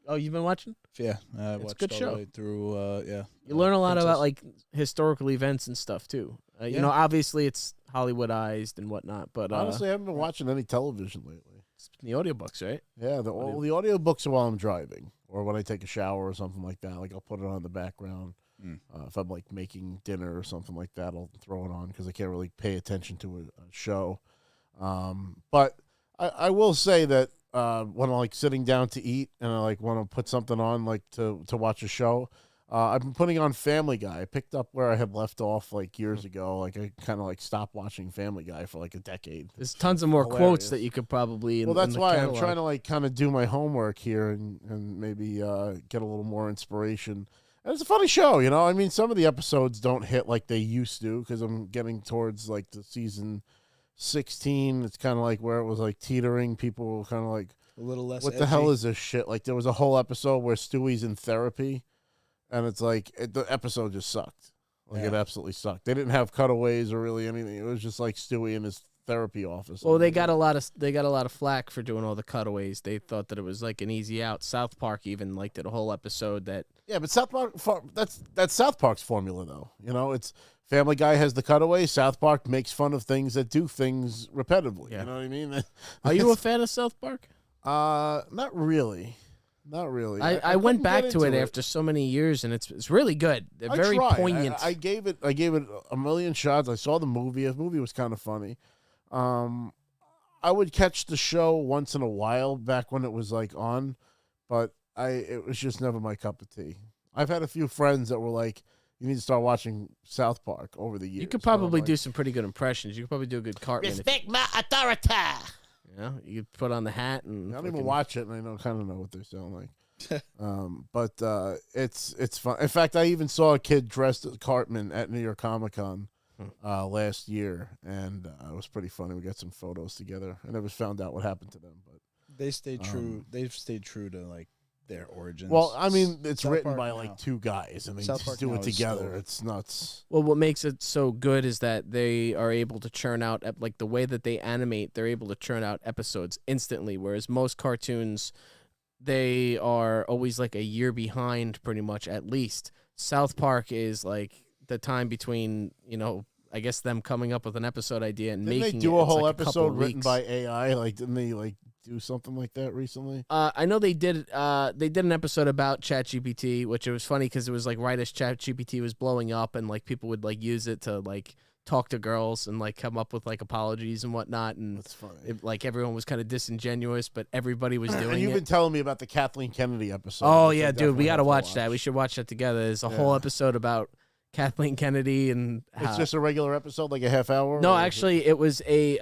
Oh, you've been watching? Yeah, I watched a good show. All the way through. You learn a lot about historical events and stuff too. Obviously it's Hollywoodized and whatnot, but honestly, I haven't been watching any television lately. It's the audiobooks, right? Yeah, the audiobooks are while I'm driving or when I take a shower or something like that. I'll put it on in the background. If I'm making dinner or something like that, I'll throw it on because I can't really pay attention to a show. But I will say that when I'm sitting down to eat and I want to put something on to watch a show, I've been putting on Family Guy. I picked up where I had left off years ago. I kind of stopped watching Family Guy for a decade. There's tons of more quotes that you could probably. That's why I'm trying to kind of do my homework here and maybe get a little more inspiration. And it's a funny show, I mean, some of the episodes don't hit like they used to because I'm getting towards the season 16. It's kind of where it was teetering. People were kind of a little less. What the hell is this shit? There was a whole episode where Stewie's in therapy, and it's the episode just sucked. It absolutely sucked. They didn't have cutaways or really anything. It was just Stewie in his therapy office. Well, they got a lot of flack for doing all the cutaways. They thought that it was an easy out. South Park even did a whole episode that. Yeah, but South Park that's South Park's formula though. It's Family Guy has the cutaway. South Park makes fun of things that do things repetitively. Yeah. You know what I mean? Are you a fan of South Park? Not really. Not really. I went back to it after so many years, and it's really good. They're very poignant. I gave it a million shots. I saw the movie. The movie was kind of funny. I would catch the show once in a while back when it was on, but it was just never my cup of tea. I've had a few friends that were you need to start watching South Park over the years. You could probably do some pretty good impressions. You could probably do a good Cartman. Respect my authority. You could put on the hat and. I don't even watch it, and I kind of know what they sound like. But it's fun. In fact, I even saw a kid dressed as Cartman at New York Comic Con last year, and it was pretty funny. We got some photos together. I never found out what happened to them, but they stayed true. They've stayed true to their origins. Well, I mean, it's South written Park by now. 2 guys, and they South just Park do now it is together. still- It's nuts. Well, what makes it so good is that they are able to churn out the way that they animate. They're able to churn out episodes instantly, whereas most cartoons, they are always a year behind, pretty much at least. South Park is the time between I guess them coming up with an episode idea and Didn't making they do it. a whole It's couple episode of written weeks. by AI? Didn't they do something like that recently? I know they did. They did an episode about ChatGPT, which it was funny because it was right as ChatGPT was blowing up, and people would use it to talk to girls and like come up with like apologies and whatnot. And That's funny. Like everyone was kind of disingenuous, but everybody was doing it. And you've been telling me about the Kathleen Kennedy episode. Oh yeah, dude, we got to watch that. We should watch that together. There's a whole episode about Kathleen Kennedy and it's just a regular episode, like a half hour. No, actually, it was a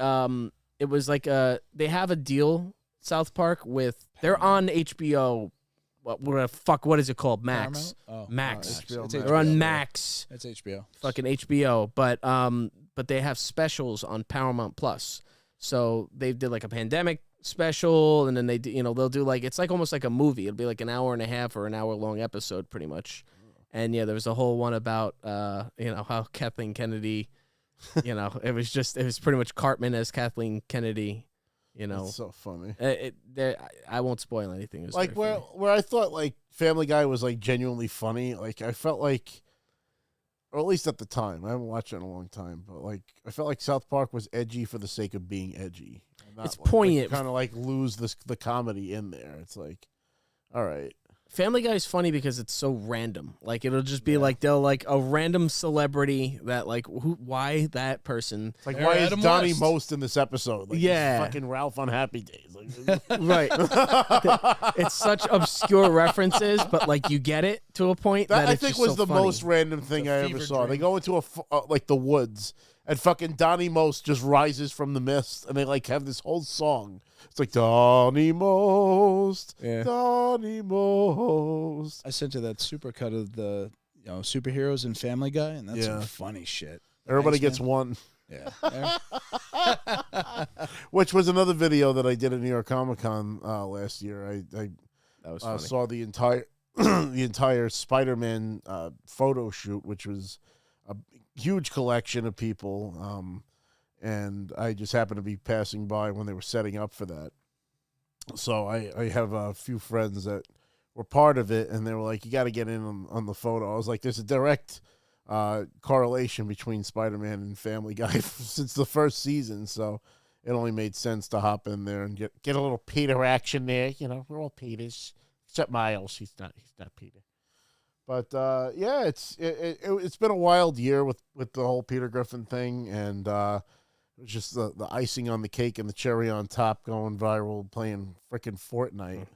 it was like they have a deal, South Park, with they're on HBO. What is it called? Max. Max. They're on Max. It's HBO. Fucking HBO. But they have specials on Paramount Plus. So they did like a pandemic special, and then they'll do like it's like almost like a movie. It'll be like an hour and a half or an hour long episode, pretty much. And yeah, there was a whole one about how Kathleen Kennedy, it was pretty much Cartman as Kathleen Kennedy. It's so funny. I won't spoil anything. It was like where I thought like Family Guy was like genuinely funny. Like I felt like, or at least at the time, I haven't watched it in a long time, but like I felt like South Park was edgy for the sake of being edgy. It's poignant. Kind of like lose the comedy in there. It's like, all right. Family Guy is funny because it's so random. Like it'll just be like they'll like a random celebrity that like why that person? It's like why is Donnie Most in this episode? Like, fucking Ralph on Happy Days. Like, right. It's such obscure references, but like you get it to a point that I it's think just was so the funny. most random thing I ever saw. dream. They go into like the woods, and fucking Donnie Most just rises from the mist, and they like have this whole song. It's like Donnie Most, Donnie Most. I sent you that supercut of the superheroes and Family Guy, and that's some funny shit. Everybody gets one. Yeah. Which was another video that I did at New York Comic Con last year. I That was funny. saw the entire Spider-Man photo shoot, which was a huge collection of people. And I just happened to be passing by when they were setting up for that. So I have a few friends that were part of it, and they were like, you got to get in on the photo. I was like, there's a direct correlation between Spider-Man and Family Guy since the first season, so it only made sense to hop in there and get a little Peter action there. We're all Peters, except Miles. He's not Peter. But yeah, it's been a wild year with the whole Peter Griffin thing, and it was just the icing on the cake and the cherry on top, going viral, playing freaking Fortnite,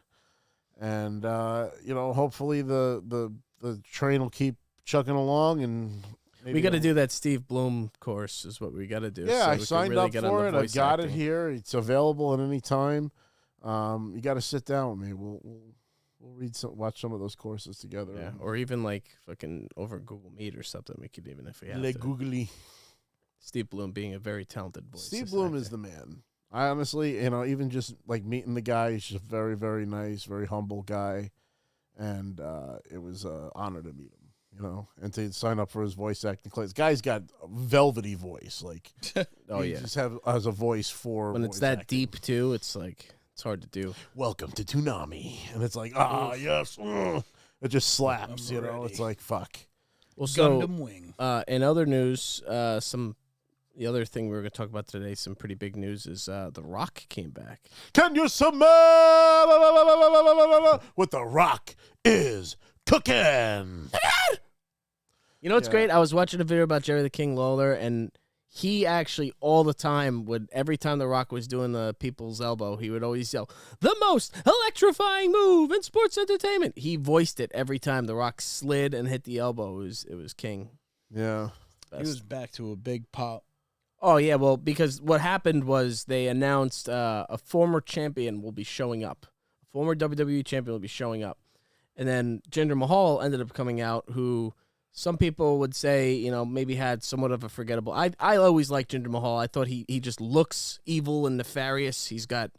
and hopefully the train will keep chugging along, and we got to do that Steve Bloom course is what we got to do. Yeah, so I we signed really up get for on it. the I voice got acting. it here. It's available at any time. You got to sit down with me. We'll watch some of those courses together. Yeah, or even like fucking over Google Meet or something. We could even if we have Le to. Googly. Steve Bloom being a very talented voice. Steve Bloom is the man. I honestly, even just like meeting the guy, he's just very, very nice, very humble guy, and it was an honor to meet him. And to sign up for his voice acting class. Guy's got a velvety voice, like he just has a voice for when it's voice that acting. deep too. It's like it's hard to do. Welcome to Toonami, and it's like yes, it just slaps. It's like fuck. Well, so Gundam Wing. in other news, the other thing we were going to talk about today, some pretty big news, is The Rock came back. Can you smell what The Rock is cooking? You know what's great? I was watching a video about Jerry the King Lawler, and he actually all the time every time The Rock was doing the people's elbow, he would always yell, "The most electrifying move in sports entertainment." He voiced it every time The Rock slid and hit the elbow. It was king. Yeah. He was back to a big pop. Oh, yeah, well, because what happened was they announced a former champion will be showing up. A former WWE champion will be showing up. And then Jinder Mahal ended up coming out, who some people would say, maybe had somewhat of a forgettable. I always liked Jinder Mahal. I thought he just looks evil and nefarious. He's got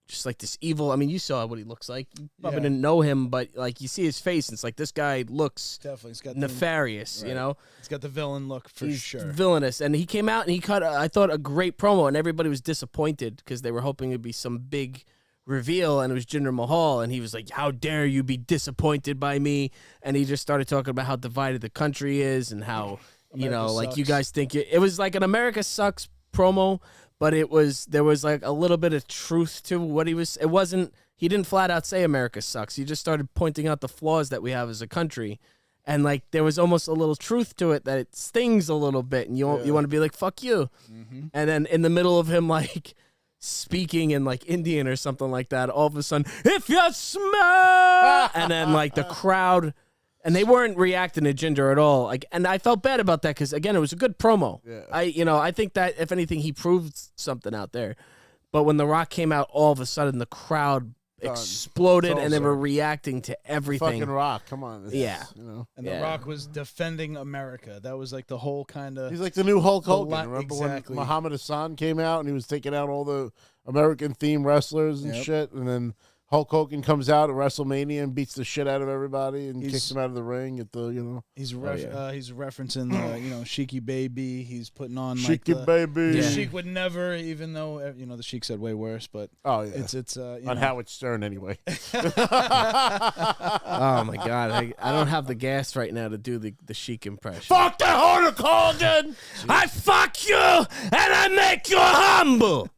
just like this evil. I mean, you saw what he looks like. You probably didn't know him, but like you see his face, and it's like this guy looks Definitely, he's got nefarious. He's got the villain look for He's sure. villainous, and he came out and he cut, I thought, a great promo, and everybody was disappointed because they were hoping it'd be some big reveal, and it was Jinder Mahal, and he was like, "How dare you be disappointed by me?" And he just started talking about how divided the country is, and how America like sucks. you guys think it was like an America Sucks promo, but there was like a little bit of truth to what he was. It wasn't. He didn't flat out say America sucks. He just started pointing out the flaws that we have as a country. And like there was almost a little truth to it that it stings a little bit, and you want to be like fuck you, and then in the middle of him like speaking in like Indian or something like that, all of a sudden if you smell, and then like the crowd, and they weren't reacting to Ginger at all. Like, and I felt bad about that because again it was a good promo. Yeah. I think that if anything he proved something out there, but when The Rock came out, all of a sudden the crowd exploded and they were reacking to everything. Fucking Rock, come on. And The Rock was defending America. That was like the whole kind of. He's like the new Hulk Hogan. Remember when Muhammad Hassan came out and he was taking out all the American themed wrestlers and shit, and then Hulk Hogan comes out at WrestleMania and beats the shit out of everybody and kicks them out of the ring at the He's he's referencing the Sheiky Baby. He's putting on Sheiky Baby. The Sheik would never, even though the Sheik said way worse, but it's on Howard Stern anyway. Oh my God, I don't have the gas right now to do the Sheik impression. Fuck the Hulk Hogan! I fuck you and I make you humble.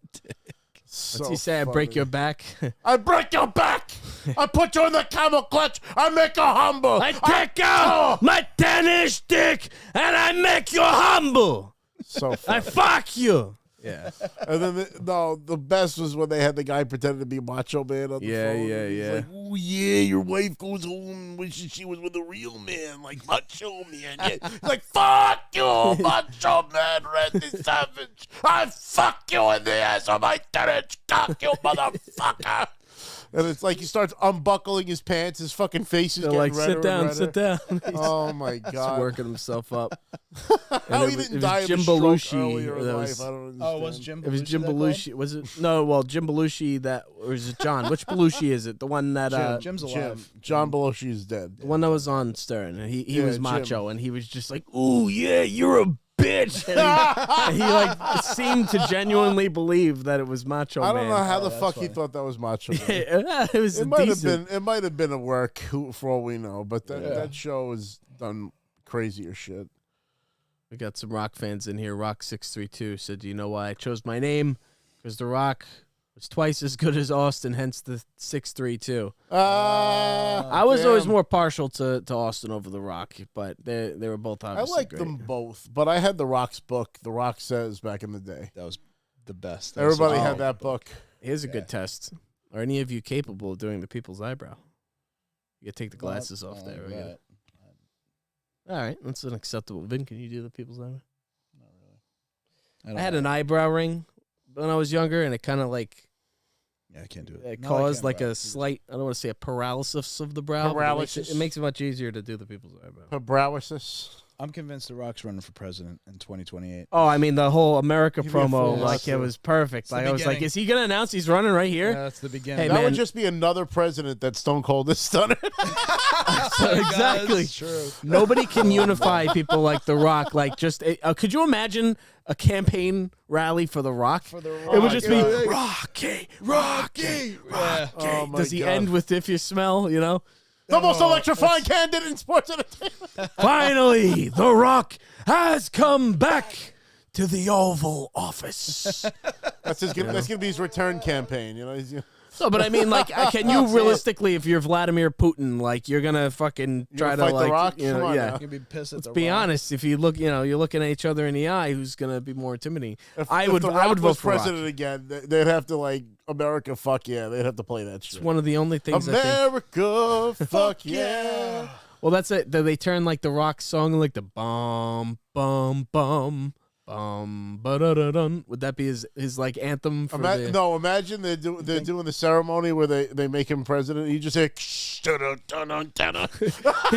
What's he say? Funny. I break your back. I break your back. I put you in the camel clutch. I make you humble. I take out my 10-inch dick and I make you humble. So funny. I fuck you. Yeah. And then the best was when they had the guy pretending to be Macho Man on the phone. Yeah. Like, oh yeah, your wife goes home wishing she was with a real man, like Macho Man. Yeah. He's like, fuck you, Macho Man, Randy Savage. I fuck you in the ass on my 10-inch cock, you motherfucker. And it's like he starts unbuckling his pants. His fucking face is getting redder and redder. Sit down. Oh my God! He's working himself up. How he didn't die of a stroke earlier in life? I don't understand. Oh, was Jim Belushi? It was Jim Belushi. Was it? No, well, Jim Belushi. Or is it John? Which Belushi is it? The one that Jim's alive. John Belushi is dead. The one that was on Stern, and he was macho, Jim. And he was just like, "Ooh, yeah, you're a bitch." And he like seemed to genuinely believe that it was Macho Man. I don't know how the fuck he thought that was Macho Man. It might have been a work for all we know, but that show has done crazier shit. We got some Rock fans in here. Rock632 said, "Do you know why I chose my name? Because The Rock was twice as good as Austin, hence the 632." I was always more partial to Austin over The Rock, but they were both obviously I like great. them both, but I had The Rock's book, The Rock Says, back in the day. That was the best. Everybody had that book. Here's a good test. Are any of you capable of doing the people's eyebrow? You gotta take the glasses off there. Right. All right, that's an acceptable. Vin, can you do the people's eyebrow? Not really. I had an eyebrow ring when I was younger, and it kind of like I can't do it. It caused like a slight, I don't want to say a paralysis of the brow. Paralysis. It makes it much easier to do the people's eyebrow. Paralysis. I'm convinced The Rock's running for president in 2028. Oh, I mean, the whole America promo, like, it was perfect. Like, I was like, is he going to announce he's running right here? Yeah, that's the beginning. Hey, that would just be another president that Stone Cold has done it. Exactly. True. Nobody can unify people like The Rock. Like, just, could you imagine a campaign rally for The Rock? It would just be, Rocky. Yeah. Oh my Does he God. end with If You Smell, you know? The most electrifying candidate in sports entertainment. Finally, The Rock has come back to the Oval Office. That's gonna be his return campaign. You know. No, but I mean, like, can you realistically, if you're Vladimir Putin, like, you're gonna fucking try to fight like, The Rock? you know, Come on yeah. now. You're gonna be pissed at Let's The be Rock. honest. If you look, you're looking at each other in the eye, who's gonna be more intimidating? If I would The Rock vote was for Rock. president again. They'd have to like America. Fuck yeah, they'd have to play that shit. It's one of the only things. I think. America, fuck yeah. Well, that's it. They turn like the Rock song, like the bum bum bum. Ba-da-da-dun. Would that be his like anthem for the... No, imagine they're doing the ceremony where they make him president. You just say, He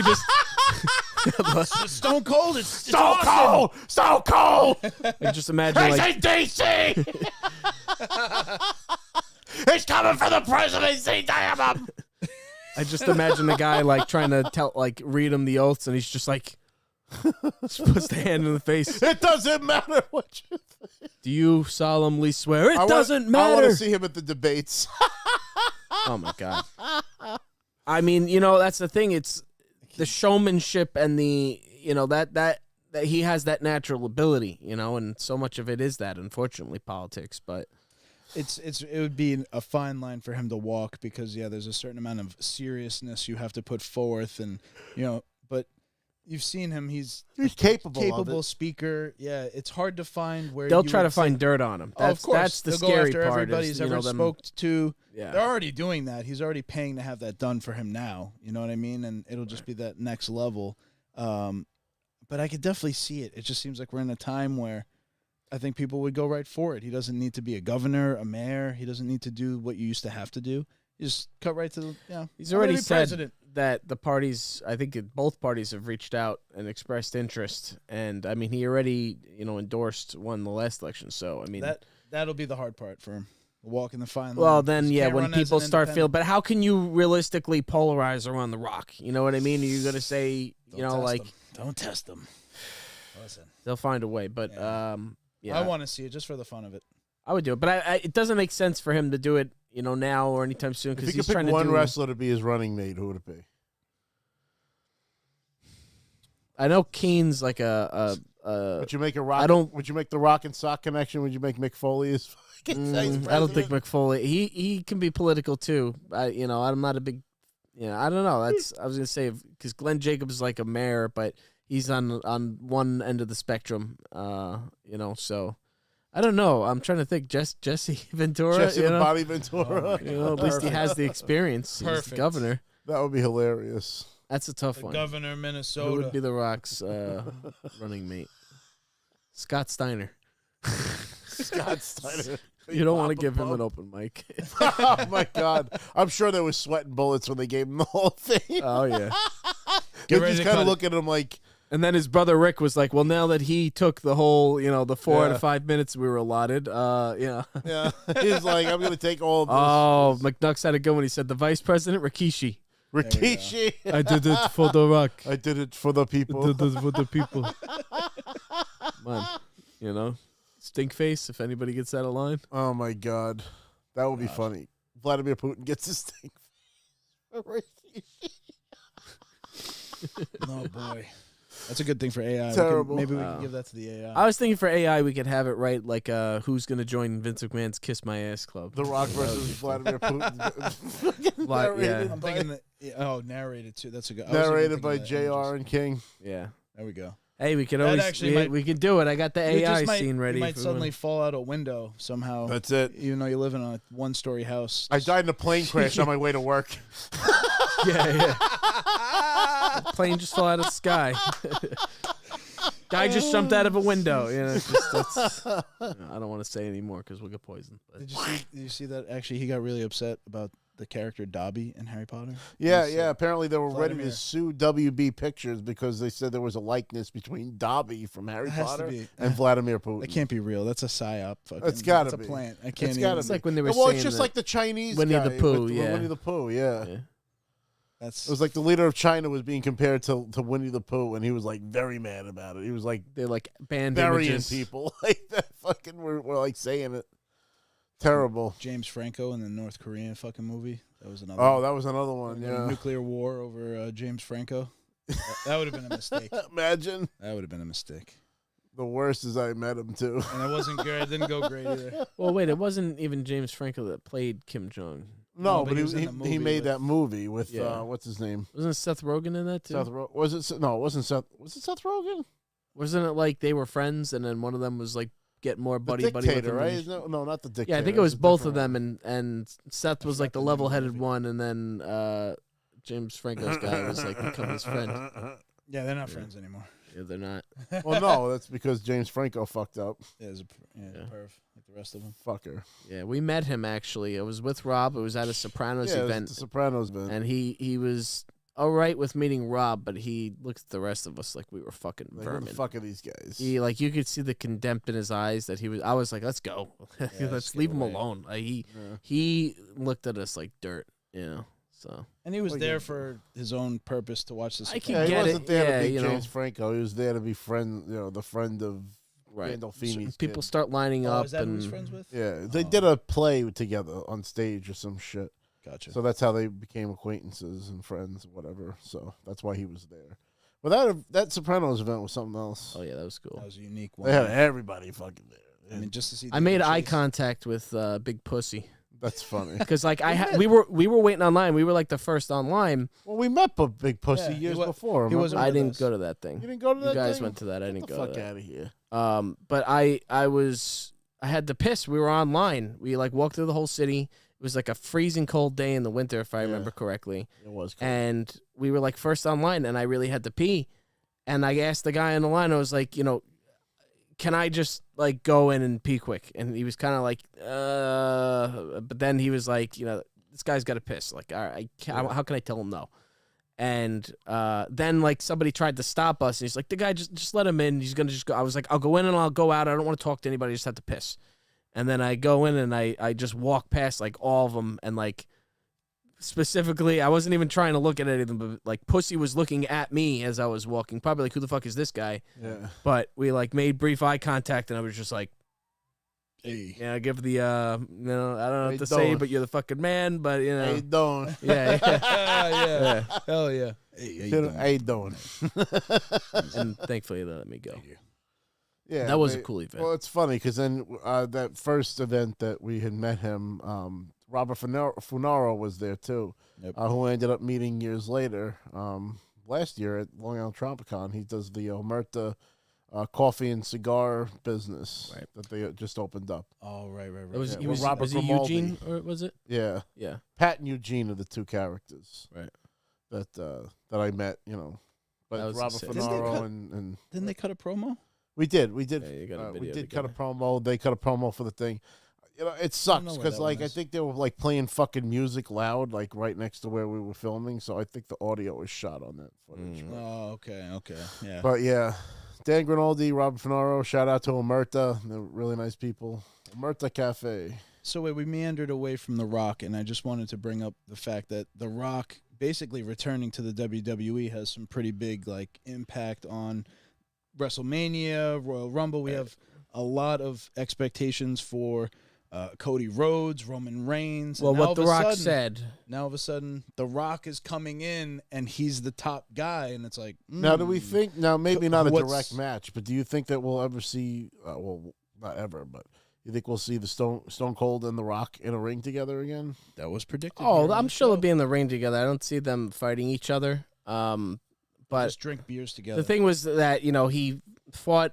just Stone Cold. It's so cold, so cold. I just imagine like DC. He's coming for the presidency. Damn him. I just imagine the guy like trying to read him the oaths, and he's just like just puts the hand in the face. It doesn't matter what you think. Do you solemnly swear it doesn't matter? I want to see him at the debates. Oh my God. I mean, that's the thing. It's the showmanship and the that he has that natural ability, and so much of it is that, unfortunately, politics. But it would be a fine line for him to walk because there's a certain amount of seriousness you have to put forth, and but You've seen him. He's capable speaker. Yeah, it's hard to find where they'll try to find dirt on him. That's, of course, that's the they'll scary go after part. Everybody he's ever spoke to. Yeah. They're already doing that. He's already paying to have that done for him now. You know what I mean? And it'll just be that next level. But I could definitely see it. It just seems like we're in a time where I think people would go right for it. He doesn't need to be a governor, a mayor. He doesn't need to do what you used to have to do. You just cut right to the, He's already said president. That the parties, I think both parties have reached out and expressed interest. And, I mean, he already, won the last election. So, I mean. That'll be the hard part for him. Walking the fine line. Well, then, when people start feeling. But how can you realistically polarize around the rock? You know what I mean? Are you going to say, Don't test them. Listen. They'll find a way. But, I want to see it just for the fun of it. I would do it. But it doesn't make sense for him to do it, now or anytime soon. If he could pick one wrestler to be his running mate, who would it be? I know Kane's like a. Would you make a rock? Would you make the Rock and Sock connection? Would you make Mick Foley as fucking I don't think Mick Foley. He can be political too. I'm not a big. I don't know. I was gonna say because Glenn Jacobs is like a mayor, but he's on one end of the spectrum. So. I don't know. I'm trying to think. Jesse Ventura. Jesse the Body Ventura. At least he has the experience. Perfect. He's the governor. That would be hilarious. That's a tough one. Governor of Minnesota. Who would be the Rock's running mate? Scott Steiner. Scott Steiner. You don't want to give him an open mic. Oh, my God. I'm sure there was sweating bullets when they gave him the whole thing. Oh, yeah. They're just kind of looking at him like... And then his brother Rick was like, well, now that he took the whole, the 4 out of 5 minutes we were allotted, Yeah. He's like, I'm going to take all of this. Oh, McNucks had a good one. He said, the vice president, Rikishi. I did it for the Rock. I did it for the people. I did it for the people. Man, stink face, if anybody gets that a line. Oh, my God. That would be funny. Vladimir Putin gets his stink face. Oh, boy. That's a good thing for AI. Terrible. Maybe we can give that to the AI. I was thinking for AI, we could have it right like who's going to join Vince McMahon's Kiss My Ass Club. The Rock versus Vladimir Putin. I'm thinking narrated too. That's a good. Narrated by JR and King. Yeah. There we go. Hey, we could always we can do it. I got the AI scene ready. You might suddenly fall out a window somehow. That's it. Even though you live in a 1-story house. I died in a plane crash on my way to work. Yeah. The plane just fell out of the sky. Guy just jumped out of a window. I don't want to say anymore because we'll get poisoned. But. Did you see that? Actually, he got really upset about the character Dobby in Harry Potter. Yeah. Apparently, they were ready to sue WB Pictures because they said there was a likeness between Dobby from Harry Potter and Vladimir Putin. That can't be real. That's a psyop. It's got to be. It's a plant. I can't. It's like when they were. Well, it's just like the Chinese Winnie guy the Pooh. Winnie the Pooh. Yeah. It was like the leader of China was being compared to Winnie the Pooh, and he was like very mad about it. He was like they like banned burying people like that. Fucking were like saying it. Terrible. James Franco in the North Korean fucking movie. That was another. Oh, that was another one. Yeah. Nuclear war over James Franco. That would have been a mistake. Imagine. That would have been a mistake. The worst is I met him too, and it wasn't good. It didn't go great either. Well, wait, it wasn't even James Franco that played Kim Jong. No, but he made that movie with what's his name? Wasn't Seth Rogen in that too? Was it? No, it wasn't Seth. Was it Seth Rogen? Wasn't it like they were friends and then one of them was like getting more buddy with him? Right? No, not the dictator. Yeah, I think it was both of them, and Seth was like the level-headed one, and then James Franco's guy was like becoming his friend. Yeah, they're not friends anymore. Yeah, they're not. Well, no, that's because James Franco fucked up. Yeah, perv, like the rest of them. Fucker. Yeah, we met him actually. I was with Rob. It was at a Sopranos event. It was the Sopranos event. And he was all right with meeting Rob, but he looked at the rest of us like we were fucking vermin. Who the fuck are these guys? You could see the contempt in his eyes that he was. I was like, let's go. Let's leave him alone. He looked at us like dirt, So. And he was there for his own purpose to watch this. He wasn't there to be James Franco. He was there to be the friend of Gandolfini's people start lining up. Is that who he's friends with? Yeah, they did a play together on stage or some shit. Gotcha. So that's how they became acquaintances and friends, whatever. So that's why he was there. But that Sopranos event was something else. Oh yeah, that was cool. That was a unique one. They had everybody fucking there. I mean, just to see. I made eye contact with Big Pussy. That's funny. Because like we were waiting online. We were like the first online. Well, we met Big Pussy years before. I didn't go to that thing. You didn't go to that thing? You guys went to that. I didn't go to that. Get the fuck out of here. But I had to piss. We were online. We like walked through the whole city. It was like a freezing cold day in the winter, if I remember correctly. It was cold. And we were like first online, and I really had to pee. And I asked the guy on the line, I was like, can I just like go in and pee quick? And he was kind of like, but then he was like, this guy's got to piss. Like, all right, how can I tell him no? And then like somebody tried to stop us, and he's like, the guy just let him in. He's gonna just go. I was like, I'll go in and I'll go out. I don't want to talk to anybody. I just have to piss. And then I go in and I just walk past like all of them, and like specifically, I wasn't even trying to look at any of them, but like Pussy was looking at me as I was walking, probably like, who the fuck is this guy? Yeah. But we like made brief eye contact, and I was just like, hey. Yeah, give the I don't know what to say, but you're the fucking man. But hey, don't. Yeah. Yeah. Hell yeah. Hey, how you doing? And thankfully they let me go. Yeah, that was a cool event. Well, it's funny because then that first event that we had met him, Robert Funaro was there too, who I ended up meeting years later. Last year at Long Island Tropicon, he does the Omerta coffee and cigar business that they just opened up. Oh, right. Was Robert Eugene, or was it? Yeah. Pat and Eugene are the two characters, that I met. But Robert Funaro and didn't they cut a promo? We did. Yeah, We did cut a promo. They cut a promo for the thing. It sucks because I think they were like playing fucking music loud, like right next to where we were filming. So I think the audio was shot on that footage. Oh, okay, yeah. But yeah, Dan Grinaldi, Robert Funaro, shout out to Omerta. They're really nice people. Omerta Cafe. So we meandered away from The Rock, and I just wanted to bring up the fact that The Rock basically returning to the WWE has some pretty big like impact on WrestleMania, Royal Rumble. We have a lot of expectations for Cody Rhodes, Roman Reigns. Well, what The Rock said. Now, all of a sudden, The Rock is coming in, and he's the top guy, and it's like... Now, do we think... Now, maybe not a direct match, but do you think that we'll ever see... well, not ever, but you think we'll see the Stone Cold and The Rock in a ring together again? That was predicted. Oh, I'm sure they'll be in the ring together. I don't see them fighting each other. But just drink beers together. The thing was that, he fought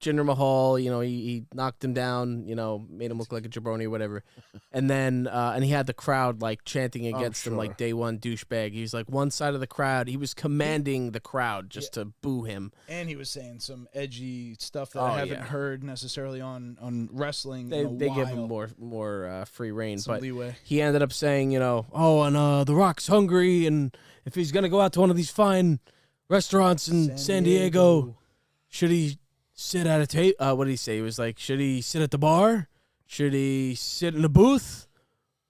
Jinder Mahal, he knocked him down, made him look like a jabroni or whatever. And then, and he had the crowd, like, chanting against him, like, day one douchebag. He was, like, one side of the crowd. He was commanding the crowd just to boo him. And he was saying some edgy stuff that I haven't heard necessarily on wrestling They in a while. give him more free reign. Some but leeway. He ended up saying, and The Rock's hungry, and if he's going to go out to one of these fine restaurants in San Diego, should he sit at a table? What did he say? He was like, should he sit at the bar? Should he sit in a booth?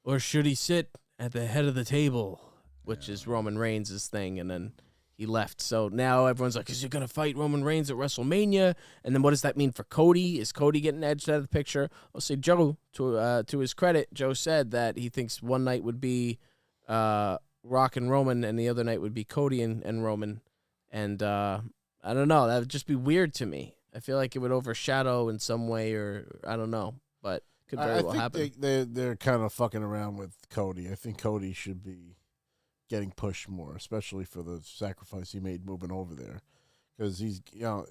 Or should he sit at the head of the table? Which is Roman Reigns' thing. And then he left. So now everyone's like, is he going to fight Roman Reigns at WrestleMania? And then what does that mean for Cody? Is Cody getting edged out of the picture? I'll say Joe, to his credit, Joe said that he thinks one night would be Rock and Roman, and the other night would be Cody and Roman. And I don't know. That would just be weird to me. I feel like it would overshadow in some way, or I don't know, but could very well happen. They're kind of fucking around with Cody. I think Cody should be getting pushed more, especially for the sacrifice he made moving over there, because he's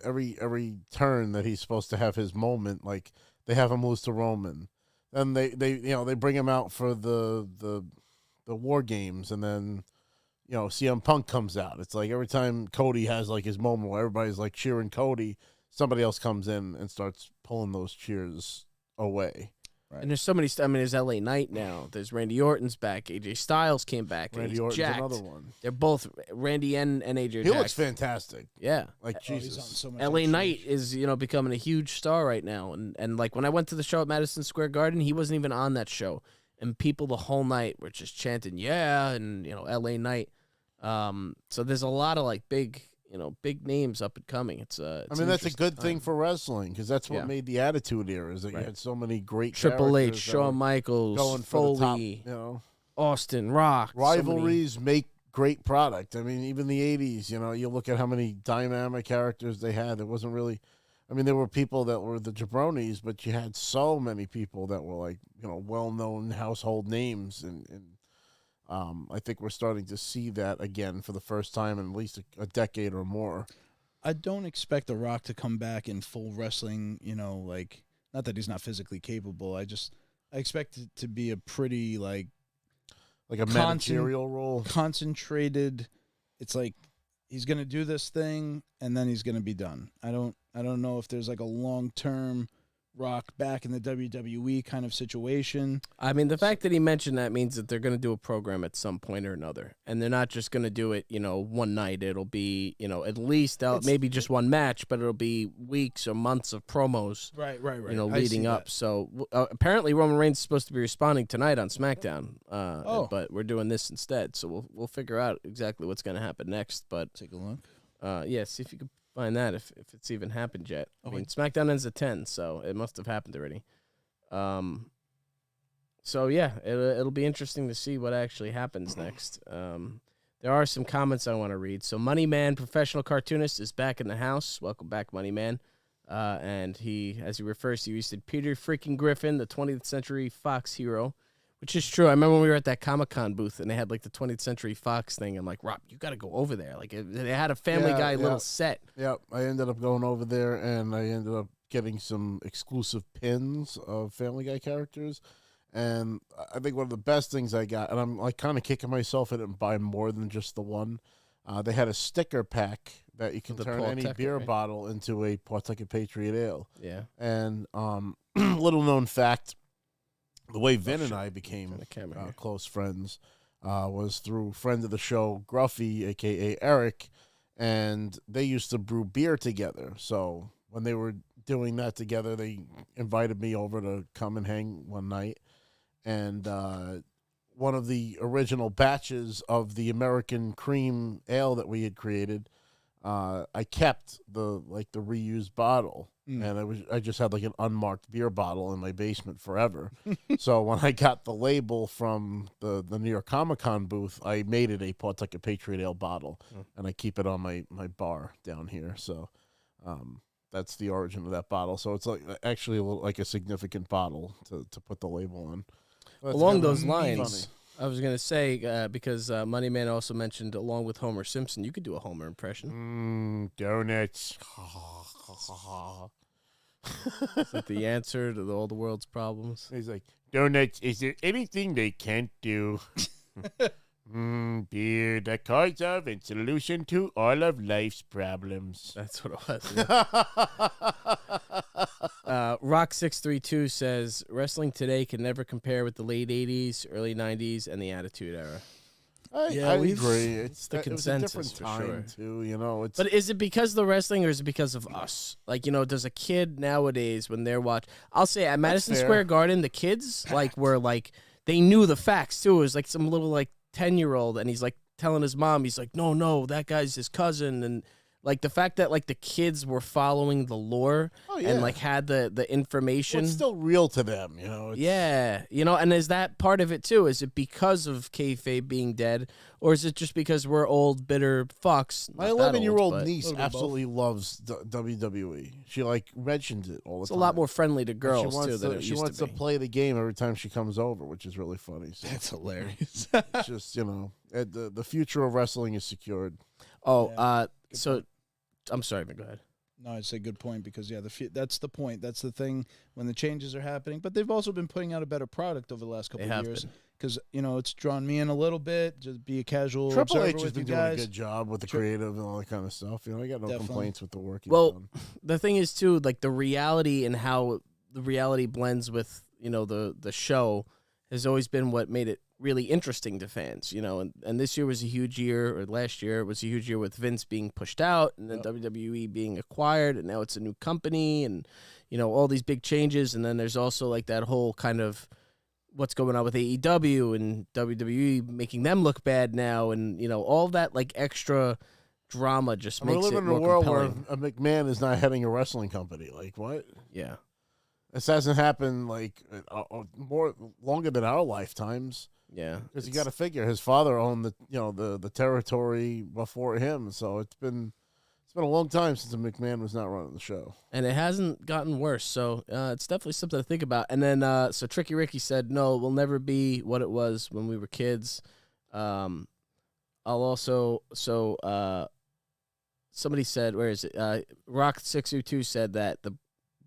every turn that he's supposed to have his moment, like they have him lose to Roman, then they bring him out for the War Games, and then CM Punk comes out. It's like every time Cody has like his moment where everybody's like cheering Cody, somebody else comes in and starts pulling those cheers away. Right. And there's so many. There's LA Knight now. There's Randy Orton's back. AJ Styles came back. Randy Orton's jacked. another one. They're both Randy and AJ. He looks fantastic. Yeah, like Jesus. So LA Knight is becoming a huge star right now. And like when I went to the show at Madison Square Garden, he wasn't even on that show, and people the whole night were just chanting and LA Knight. So there's a lot of like big names up and coming. It's that's a good thing for wrestling, because that's what made the Attitude Era, is that you had so many great Triple H, Shawn Michaels, going Foley, for the top, Austin, Rock. Rivalries make great product. I mean, even the 80s, you look at how many dynamic characters they had. There wasn't really I mean, there were people that were the jabronis, but you had so many people that were like, well-known household names, and I think we're starting to see that again for the first time in at least a decade or more. I don't expect The Rock to come back in full wrestling, like, not that he's not physically capable. I expect it to be a pretty, like a managerial role. Concentrated. It's like he's going to do this thing, and then he's going to be done. I don't know if there's like a long-term Rock back in the WWE kind of situation. I mean, the fact that he mentioned that means that they're going to do a program at some point or another, and they're not just going to do it, one night. It'll be, at least maybe just one match, but it'll be weeks or months of promos, right, leading up. That. So apparently Roman Reigns is supposed to be responding tonight on SmackDown, but we're doing this instead. So we'll figure out exactly what's going to happen next. But take a look. See if you can find that if it's even happened yet. I mean, SmackDown ends at 10, so it must have happened already. So yeah, it'll be interesting to see what actually happens next. There are some comments I want to read. So Money Man, professional cartoonist, is back in the house. Welcome back, Money Man. And he, as he refers to, he said Peter freaking Griffin, the 20th Century Fox hero. Which is true. I remember when we were at that Comic-Con booth and they had like the 20th Century Fox thing. I'm like, Rob, you got to go over there. Like they had a Family Guy little set. Yeah, I ended up going over there and I ended up getting some exclusive pins of Family Guy characters. And I think one of the best things I got, and I'm like kind of kicking myself, I didn't buy more than just the one. They had a sticker pack that you can turn any beer bottle into a Pawtucket Patriot Ale. Yeah. And little known fact, the way Vin and I became close friends was through friend of the show, Gruffy, a.k.a. Eric, and they used to brew beer together. So when they were doing that together, they invited me over to come and hang one night. And one of the original batches of the American Cream Ale that we had created, I kept the reused bottle. And I just had like an unmarked beer bottle in my basement forever. So when I got the label from the New York Comic-Con booth, I made it a Pawtucket Patriot Ale bottle, and I keep it on my bar down here. So that's the origin of that bottle. So it's like actually like a significant bottle to put the label on. Along those lines, I was going to say, because Money Man also mentioned, along with Homer Simpson, you could do a Homer impression. Donuts. Is that the answer to all the world's problems? He's like, donuts, is there anything they can't do? Beer, the cause of and solution to all of life's problems. That's what it was. Yeah. Rock632 says, wrestling today can never compare with the late 80s, early 90s, and the Attitude Era. I agree. It's the consensus, it was a different time, too. But is it because of the wrestling or is it because of us? Like, does a kid nowadays, when they're I'll say at Madison Square Garden, the kids, were they knew the facts, too. It was like some little, 10-year-old, and he's, telling his mom, he's like, no, that guy's his cousin, and... the fact that, the kids were following the lore and, had the information. Well, it's still real to them, Yeah. And is that part of it, too? Is it because of kayfabe being dead, or is it just because we're old, bitter fucks? My 11-year-old niece absolutely loves WWE. She, mentions it all the time. It's a lot more friendly to girls, too, than it used to be. She wants to play the game every time she comes over, which is really funny. So. That's hilarious. It's just, the future of wrestling is secured. Oh, yeah. So, I'm sorry, but go ahead. No, it's a good point because, that's the point. That's the thing when the changes are happening. But they've also been putting out a better product over the last couple of years because, it's drawn me in a little bit, just be a casual Triple observer H has been doing a good job with the creative and all that kind of stuff. I got no complaints with the work he's done. The thing is, too, the reality and how the reality blends with, the show has always been what made it really interesting to fans, and this year was a huge year, or last year was a huge year with Vince being pushed out and then WWE being acquired, and now it's a new company, and, all these big changes, and then there's also, that whole kind of what's going on with AEW and WWE making them look bad now, and, all that, extra drama just makes it more compelling. We're living in a world where a McMahon is not heading a wrestling company. What? Yeah. This hasn't happened, longer than our lifetimes. Yeah, because you got to figure his father owned the territory before him, so it's been It's been a long time since a McMahon was not running the show. And it hasn't gotten worse, so it's definitely something to think about. And then, so Tricky Ricky said, no, it will never be what it was when we were kids. I'll also, somebody said, where is it? Rock622 said that the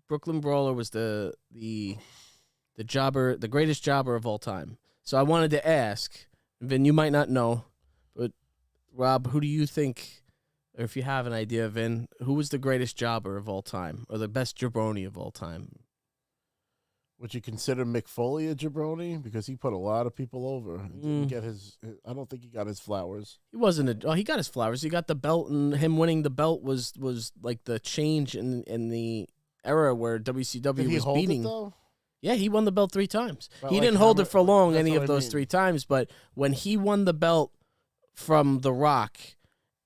Brooklyn Brawler was the jobber, the greatest jobber of all time. So I wanted to ask, Vin, you might not know, but Rob, who do you think, or if you have an idea, Vin, who was the greatest jobber of all time, or the best jabroni of all time? Would you consider Mick Foley a jabroni? Because he put a lot of people over. Didn't get I don't think he got his flowers. He wasn't he got his flowers. He got the belt, and him winning the belt was like the change in the era where WCW was beating. It, though? Yeah, he won the belt 3 times. But he like, didn't hold it for long any of those 3 times, but when he won the belt from The Rock,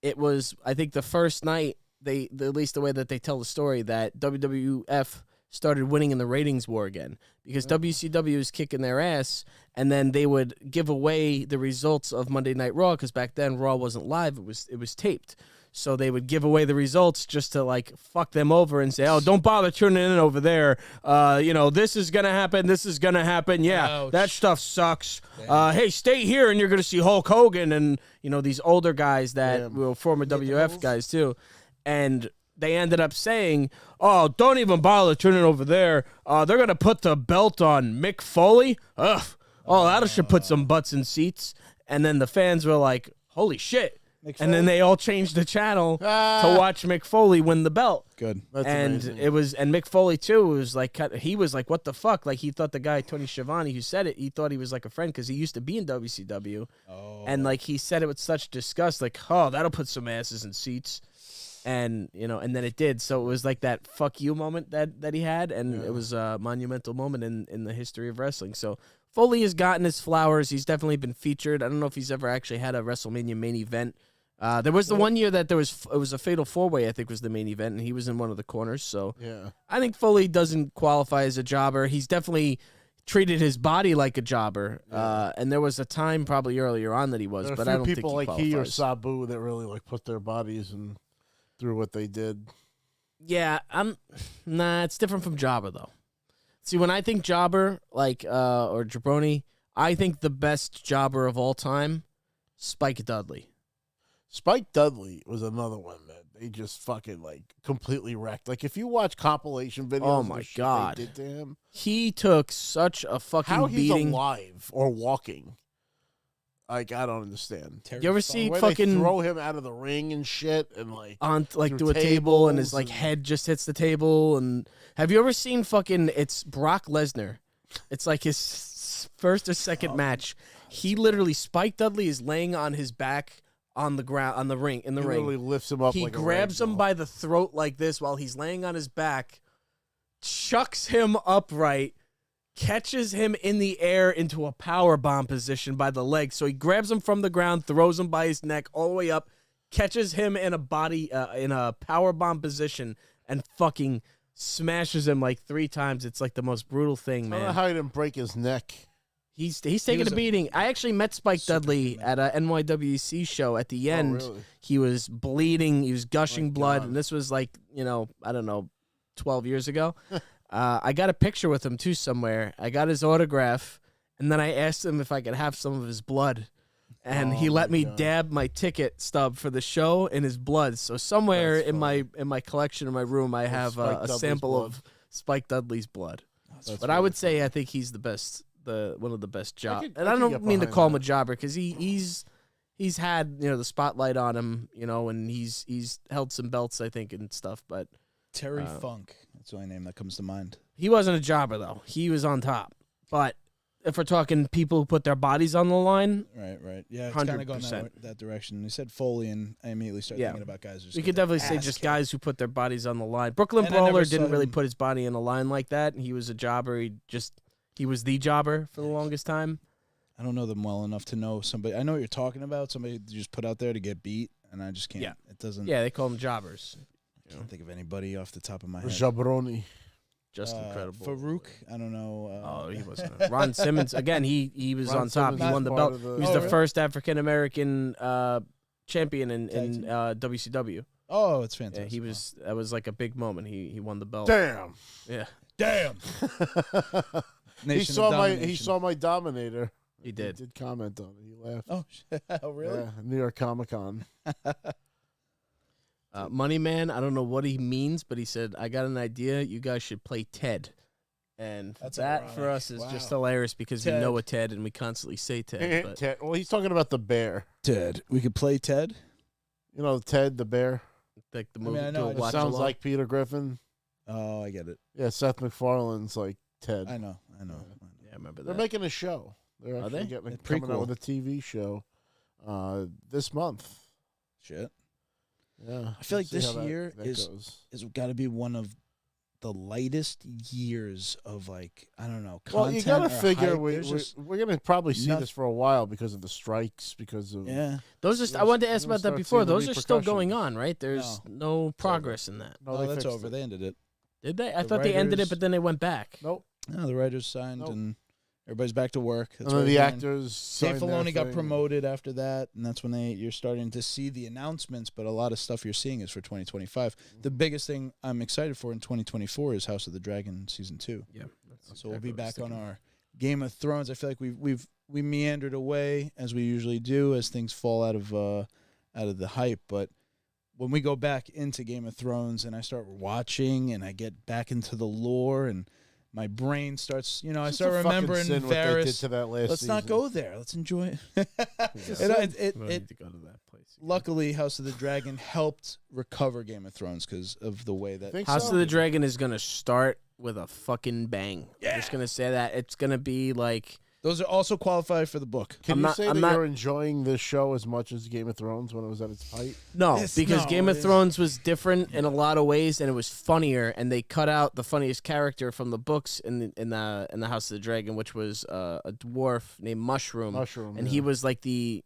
it was, I think, the first night, at least the way that they tell the story, that WWF started winning in the ratings war again, because WCW was kicking their ass, and then they would give away the results of Monday Night Raw, because back then Raw wasn't live, it was taped. So they would give away the results just to, like, fuck them over and say, oh, don't bother tuning in over there. This is going to happen. This is going to happen. Yeah, ouch. That stuff sucks. Hey, stay here, and you're going to see Hulk Hogan and, these older guys that were former WF guys, too. And they ended up saying, oh, don't even bother tuning over there. They're going to put the belt on Mick Foley. Ugh. Oh, that should put some butts in seats. And then the fans were like, holy shit. And then they all changed the channel to watch Mick Foley win the belt. Good. That's amazing. And Mick Foley too was like, he was like, what the fuck? Like, he thought the guy Tony Schiavone who said it, he thought he was like a friend because he used to be in WCW. Oh. And like he said it with such disgust, like, oh, that'll put some asses in seats. And and then it did. So it was like that fuck you moment that he had, and it was a monumental moment in the history of wrestling. So Foley has gotten his flowers. He's definitely been featured. I don't know if he's ever actually had a WrestleMania main event. There was the one year that it was a fatal 4-way, I think, was the main event, and he was in one of the corners. So I think Foley doesn't qualify as a jobber. He's definitely treated his body like a jobber, and there was a time probably earlier on that he was, but I don't think he qualifies. People like he or Sabu that really like put their bodies and through what they did. Yeah, it's different from jobber though. See, when I think jobber, like or jabroni, I think the best jobber of all time, Spike Dudley. Spike Dudley was another one that they just fucking like completely wrecked. Like if you watch compilation videos, oh my god, they did to him, he took such a fucking beating. How he's alive or walking? Like I don't understand. You ever see where fucking they throw him out of the ring and shit, and like on like to a table, and his like head just hits the table? And have you ever seen fucking? It's Brock Lesnar. It's like his first or second match. He literally, Spike Dudley is laying on his back on the ground, in the ring. He literally lifts him up. He grabs him by the throat like this while he's laying on his back, chucks him upright, catches him in the air into a power bomb position by the legs. So he grabs him from the ground, throws him by his neck all the way up, catches him in a power bomb position, and fucking smashes him like 3 times. It's like the most brutal thing, man. I don't know how he didn't break his neck. He's taking a beating. I actually met Spike Dudley at a NYWC show. At the end, really? He was bleeding. He was gushing blood. And this was like, I don't know, 12 years ago. I got a picture with him, too, somewhere. I got his autograph, and then I asked him if I could have some of his blood. And he let me dab my ticket stub for the show in his blood. So somewhere in my collection in my room, I have a sample of Spike Dudley's blood. But I would say I think he's the best. One of the best jobbers. And I don't mean to call him a jobber because he's had the spotlight on him, and he's held some belts, I think, and stuff. But Terry Funk, that's the only name that comes to mind. He wasn't a jobber though. He was on top. But if we're talking people who put their bodies on the line, right, yeah, it's kind of going that direction. You said Foley, and I immediately started thinking about guys. We could definitely say just guys who put their bodies on the line. Brooklyn Brawler didn't really put his body in a line like that. He was a jobber. He was the jobber for the longest time. I don't know them well enough to know somebody. I know what you're talking about. Somebody you just put out there to get beat, and I just can't. Yeah. It doesn't. Yeah, they call them jobbers. I can't think of anybody off the top of my head. Jabroni. Just incredible. Farouk, I don't know. He wasn't. Ron Simmons, again, he was on top. He won the belt. He was the first African-American champion in WCW. Oh, it's fantastic. Yeah, that was like a big moment. He won the belt. Damn. Yeah. Damn. He saw my Dominator. He did. He did comment on it. He laughed. Oh, really? Yeah, New York Comic Con. Money Man, I don't know what he means, but he said, I got an idea. You guys should play Ted. And That's that ironic. for us is Wow. just hilarious because Ted. we know a Ted and we constantly say Ted. But Ted. Well, he's talking about the bear. Ted. We could play Ted. You know, Ted the bear. like the I mean, movie, I know, do a it It watch sounds along. like Peter Griffin. Oh, I get it. Yeah, Seth MacFarlane's like Ted. I know. Yeah, I remember They're that. making a show. They're Are actually they? getting A coming out prequel. with a TV show this month. Shit. Yeah, I feel like we'll see this how year goes. It's got to be one of the lightest years of, like, I don't know, Well, content. you got to or figure hype. we're There's just- going to probably see noth- this for a while because of the strikes, because of yeah. Those are. I You'll- wanted to ask you'll about that start before. seeing the Those are still repercussions. going on, right? There's no progress in that. No, Oh, they that's fixed over. it. They ended it. Did they? I The thought they ended it, writers- but then they went back. Nope. No, the writers signed Nope. and everybody's back to work. That's And then why the again, actors. Dave signed their Filoni got thing. promoted after that, and that's when you're starting to see the announcements. But a lot of stuff you're seeing is for 2025. The biggest thing I'm excited for in 2024 is House of the Dragon season 2. Yeah. So we'll be back on our Game of Thrones. I feel like we meandered away as we usually do as things fall out of the hype. But when we go back into Game of Thrones and I start watching and I get back into the lore and my brain starts, I It's start a fucking remembering sin what they did Varys. to that last Let's not season. go there. Let's enjoy it. We don't need to go to that place. Luckily, House of the Dragon helped recover Game of Thrones because of the way that Think House so? of the Dragon is gonna start with a fucking bang. I'm just gonna say that it's gonna be like. those are also qualified for the book. Can I'm you not- say I'm that not- you're enjoying this show as much as Game of Thrones when it was at its height? No, Yes, because no, Game of it's- Thrones was different in a lot of ways, and it was funnier. And they cut out the funniest character from the books in the House of the Dragon, which was a dwarf named Mushroom. And he was like the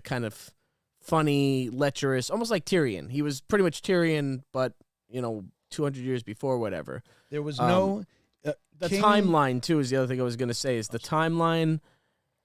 kind of funny, lecherous, almost like Tyrion. He was pretty much Tyrion, but 200 years before, whatever. There was no The King- timeline too is the other thing I was going to say. Is the timeline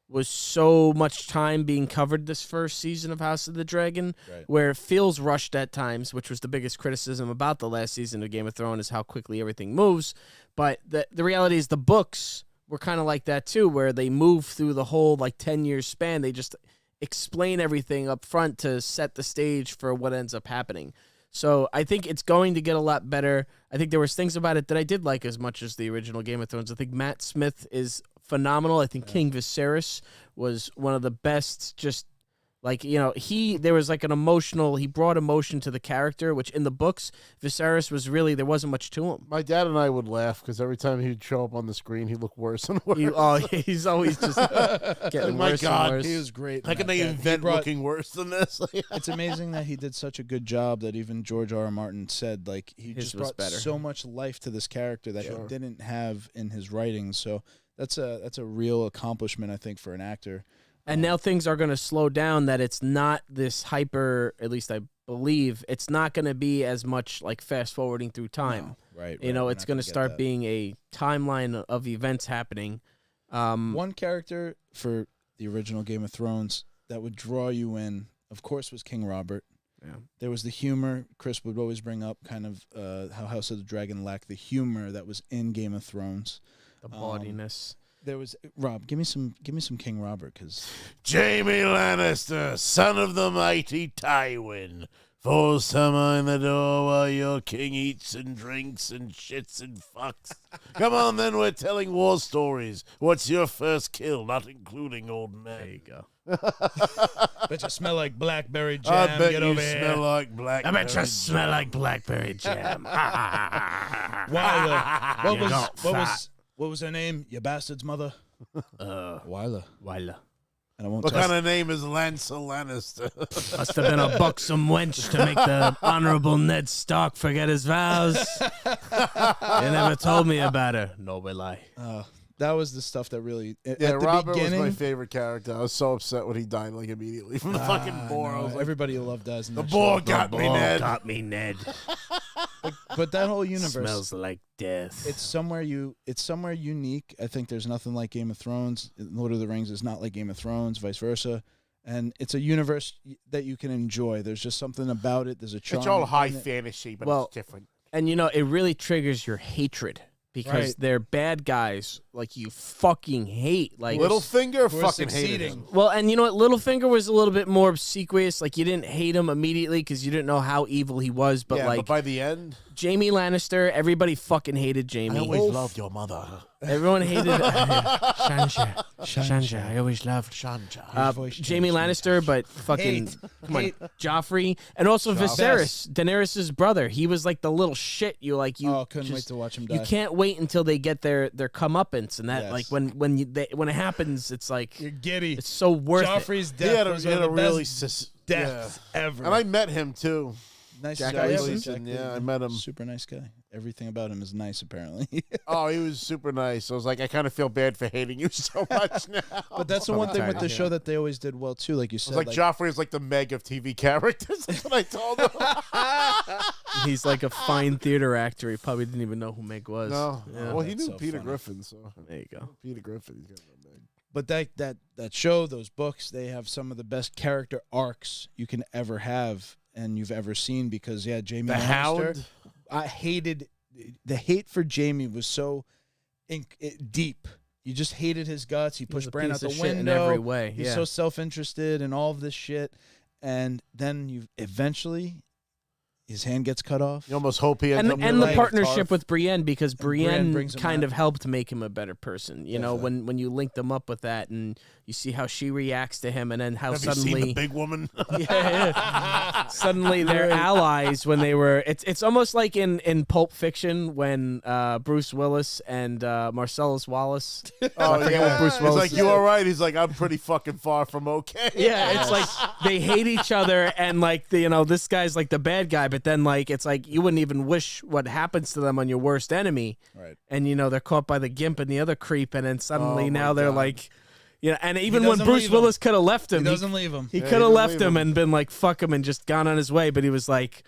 was so much time being covered this first season of House of the Dragon, Right. where it feels rushed at times, which was the biggest criticism about the last season of Game of Thrones, is how quickly everything moves. But the reality is the books were kind of like that too, where they move through the whole 10-year span. They just explain everything up front to set the stage for what ends up happening. So I think it's going to get a lot better. I think there was things about it that I did like as much as the original Game of Thrones. I think Matt Smith is phenomenal. I think King Viserys was one of the best. Just there was he brought emotion to the character, which in the books, Viserys was really, there wasn't much to him. My dad and I would laugh because every time he'd show up on the screen, he'd look worse and worse. He's always just getting My worse God, and worse. He was great. How in can that. they He invent brought- looking worse than this? It's amazing that he did such a good job that even George R.R. Martin said he His just was brought better. so much life to this character that Sure. he didn't have in his writing. So that's a real accomplishment, I think, for an actor. And now things are going to slow down, that it's not this hyper, at least I believe, it's not going to be as much like fast forwarding through time. No, right. You know, we're it's not going to gonna get start that. being a timeline of events happening. One character for the original Game of Thrones that would draw you in, of course, was King Robert. Yeah. There was the humor. Chris would always bring up kind of how House of the Dragon lacked the humor that was in Game of Thrones. The bawdiness. There was Rob. Give me some King Robert, because Jaime Lannister, son of the mighty Tywin, falls to mind the door while your king eats and drinks and shits and fucks. Come on, then, we're telling war stories. What's your first kill, not including old men? There you go. bet you smell like blackberry jam. I bet Get you over smell here. like black. I bet you smell like blackberry jam. Wyla. What was her name? Your bastard's mother. Wyla. Wyla. And I won't What tell. kind of name is Lancer Lannister? Must have been a buxom wench to make the Honorable Ned Stark forget his vows. You never told me about her. No, will I? That was the stuff that really. At Yeah, the Robert beginning, was my favorite character. I was so upset when he died immediately from the fucking boar. I was like, everybody loved us. the boar got me, Ned. Got me, Ned. But that whole universe Smells like death. It's somewhere unique. I think there's nothing like Game of Thrones. Lord of the Rings is not like Game of Thrones, vice versa. And it's a universe that you can enjoy. There's just something about it. There's a charm. It's all high fantasy, but it's different. And, it really triggers your hatred because they're bad guys like you fucking hate. Like Littlefinger fucking hated him. Well, and you know what? Littlefinger was a little bit more obsequious. Like, you didn't hate him immediately because you didn't know how evil he was. But, but by the end... Jaime Lannister, everybody fucking hated Jaime. I always loved your mother. Everyone hated Shanja. I always loved Shanja. Jaime Lannister, but fucking Joffrey, and also Viserys, Daenerys' brother. He was like the little shit. Couldn't wait to watch him die. You can't wait until they get their comeuppance, and that like when it happens, it's like you're giddy. It's so worth Joffrey's it. death was had a really death ever. And I met him too. Nice Jack guy. Yeah, I met him. Super nice guy. Everything about him is nice, apparently. Oh, he was super nice. I was like, I kind of feel bad for hating you so much now. But that's the one thing with the show that they always did well, too. Like you said. It was like Joffrey is like the Meg of TV characters. That's what I told him. He's like a fine theater actor. He probably didn't even know who Meg was. No. Yeah. Well, he knew so Peter funny. Griffin, so. There you go. Peter Griffin, he's got Meg. But that show, those books, they have some of the best character arcs you can ever have and you've ever seen because, Jaime The Lannister. Hound. I hated the hate for Jaime was so deep. You just hated his guts. He pushed Bran out the window in every way. He's so self-interested and all of this shit. And then you eventually his hand gets cut off. You almost hope he ends up and the like partnership with Brienne because Brienne brings him kind out. of helped make him a better person. You know, when you link them up with that and you see how she reacts to him and then how Have suddenly you seen the big woman? suddenly they're allies when they were it's almost like in Pulp Fiction when Bruce Willis and Marcellus Wallace Oh, forget what Bruce He's Willis like, is. you all right? He's like, I'm pretty fucking far from okay. Yeah, it's like they hate each other, and like this guy's like the bad guy, but then like it's like you wouldn't even wish what happens to them on your worst enemy, Right. And they're caught by the gimp and the other creep, and then suddenly Oh, now my they're God. like, and even when doesn't Bruce leave Willis could have left him, He doesn't leave him. he Yeah, could have he left didn't leave him him. and been like fuck him and just gone on his way, but he was like,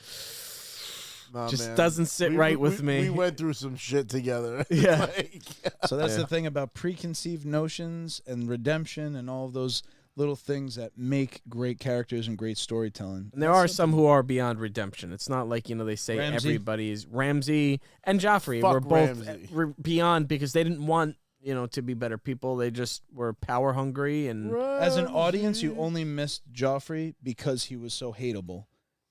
Nah, just man. doesn't sit right with me. We went through some shit together. Yeah. So that's the thing about preconceived notions and redemption and all of those little things that make great characters and great storytelling. And there are some who are beyond redemption. It's not like, they say Ramsay. everybody's Ramsay and Joffrey Fuck were both Ramsay. beyond because they didn't want, to be better people. They just were power hungry and As an audience, you only missed Joffrey because he was so hateable.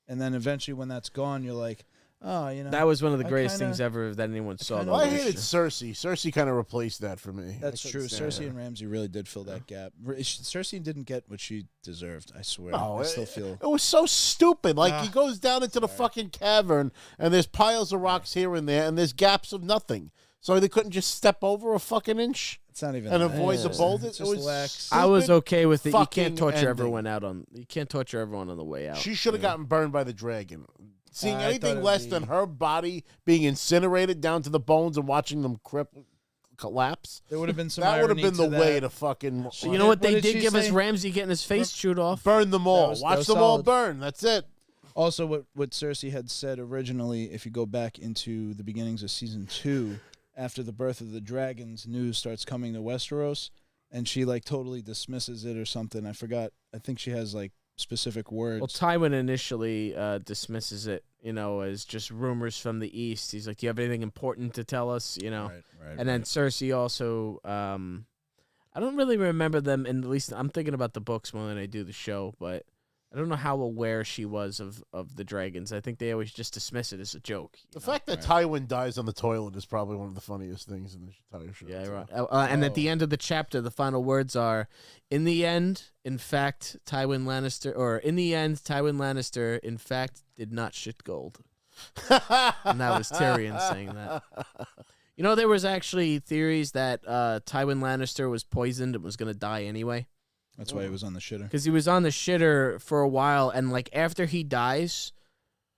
And then eventually when that's gone, you're like, oh, that was one of the I greatest kinda- things ever that anyone saw. kinda Well, I like hated Cersei. Cersei kind of replaced that for me. That's I true. couldn't stand Cersei her. and Ramsay really did fill that gap. Cersei didn't get what she deserved, I swear. No, I still feel... It was so stupid. Like, he goes down into the fucking cavern, and there's piles of rocks here and there, and there's gaps of nothing. So they couldn't just step over a fucking inch It's not even and that. avoid the It's boulder. just It was lax. I was stupid okay with it. You fucking can't torture ending. everyone You can't torture everyone on the way out. She should have gotten burned by the dragon. Seeing I thought anything it'd less be- than her body being incinerated down to the bones and watching them collapse, There would have been some that would have irony been the to way that. to fucking You know what What they did did she give us? say? Ramsay getting his face chewed off. burn them all. was- that Watch was them all solid. burn. That's it. Also, what Cersei had said originally, if you go back into the beginnings of season 2, after the birth of the dragons, news starts coming to Westeros, and she like totally dismisses it or something. I forgot. I think she has like specific words. Well, Tywin initially dismisses it, as just rumors from the east. He's like, "Do you have anything important to tell us?" Right, And then Cersei also, I don't really remember them, and at least I'm thinking about the books more than I do the show, but I don't know how aware she was of the dragons. I think they always just dismiss it as a joke. The fact that Tywin dies on the toilet is probably one of the funniest things in the entire show. Yeah, right. And at the end of the chapter, the final words are, in the end, Tywin Lannister, in fact, did not shit gold. And that was Tyrion saying that. There was actually theories that Tywin Lannister was poisoned and was going to die anyway. That's why he was on the shitter. Because he was on the shitter for a while, and like after he dies,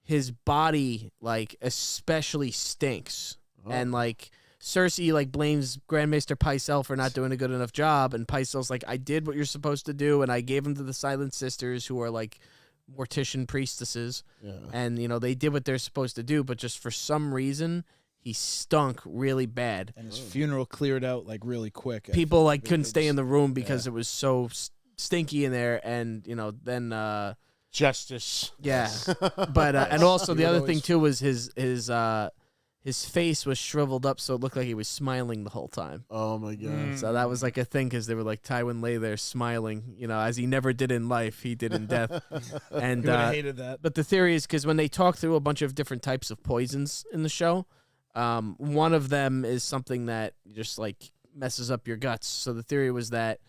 his body like especially stinks, and like Cersei like blames Grandmaster Pycelle for not doing a good enough job, and Pycelle's like, I did what you're supposed to do, and I gave him to the Silent Sisters, who are like mortician priestesses, and they did what they're supposed to do, but just for some reason he stunk really bad. And his funeral cleared out like really quick. People like couldn't stay in the room because it was so Stinky in there, and then Justice. Yeah, but and also the other thing too was his face was shriveled up, so it looked like he was smiling the whole time. Oh my god! So that was like a thing because they were like Tywin lay there smiling, as he never did in life, he did in death. And I hated that. But the theory is because when they talk through a bunch of different types of poisons in the show, one of them is something that just like messes up your guts. So the theory was that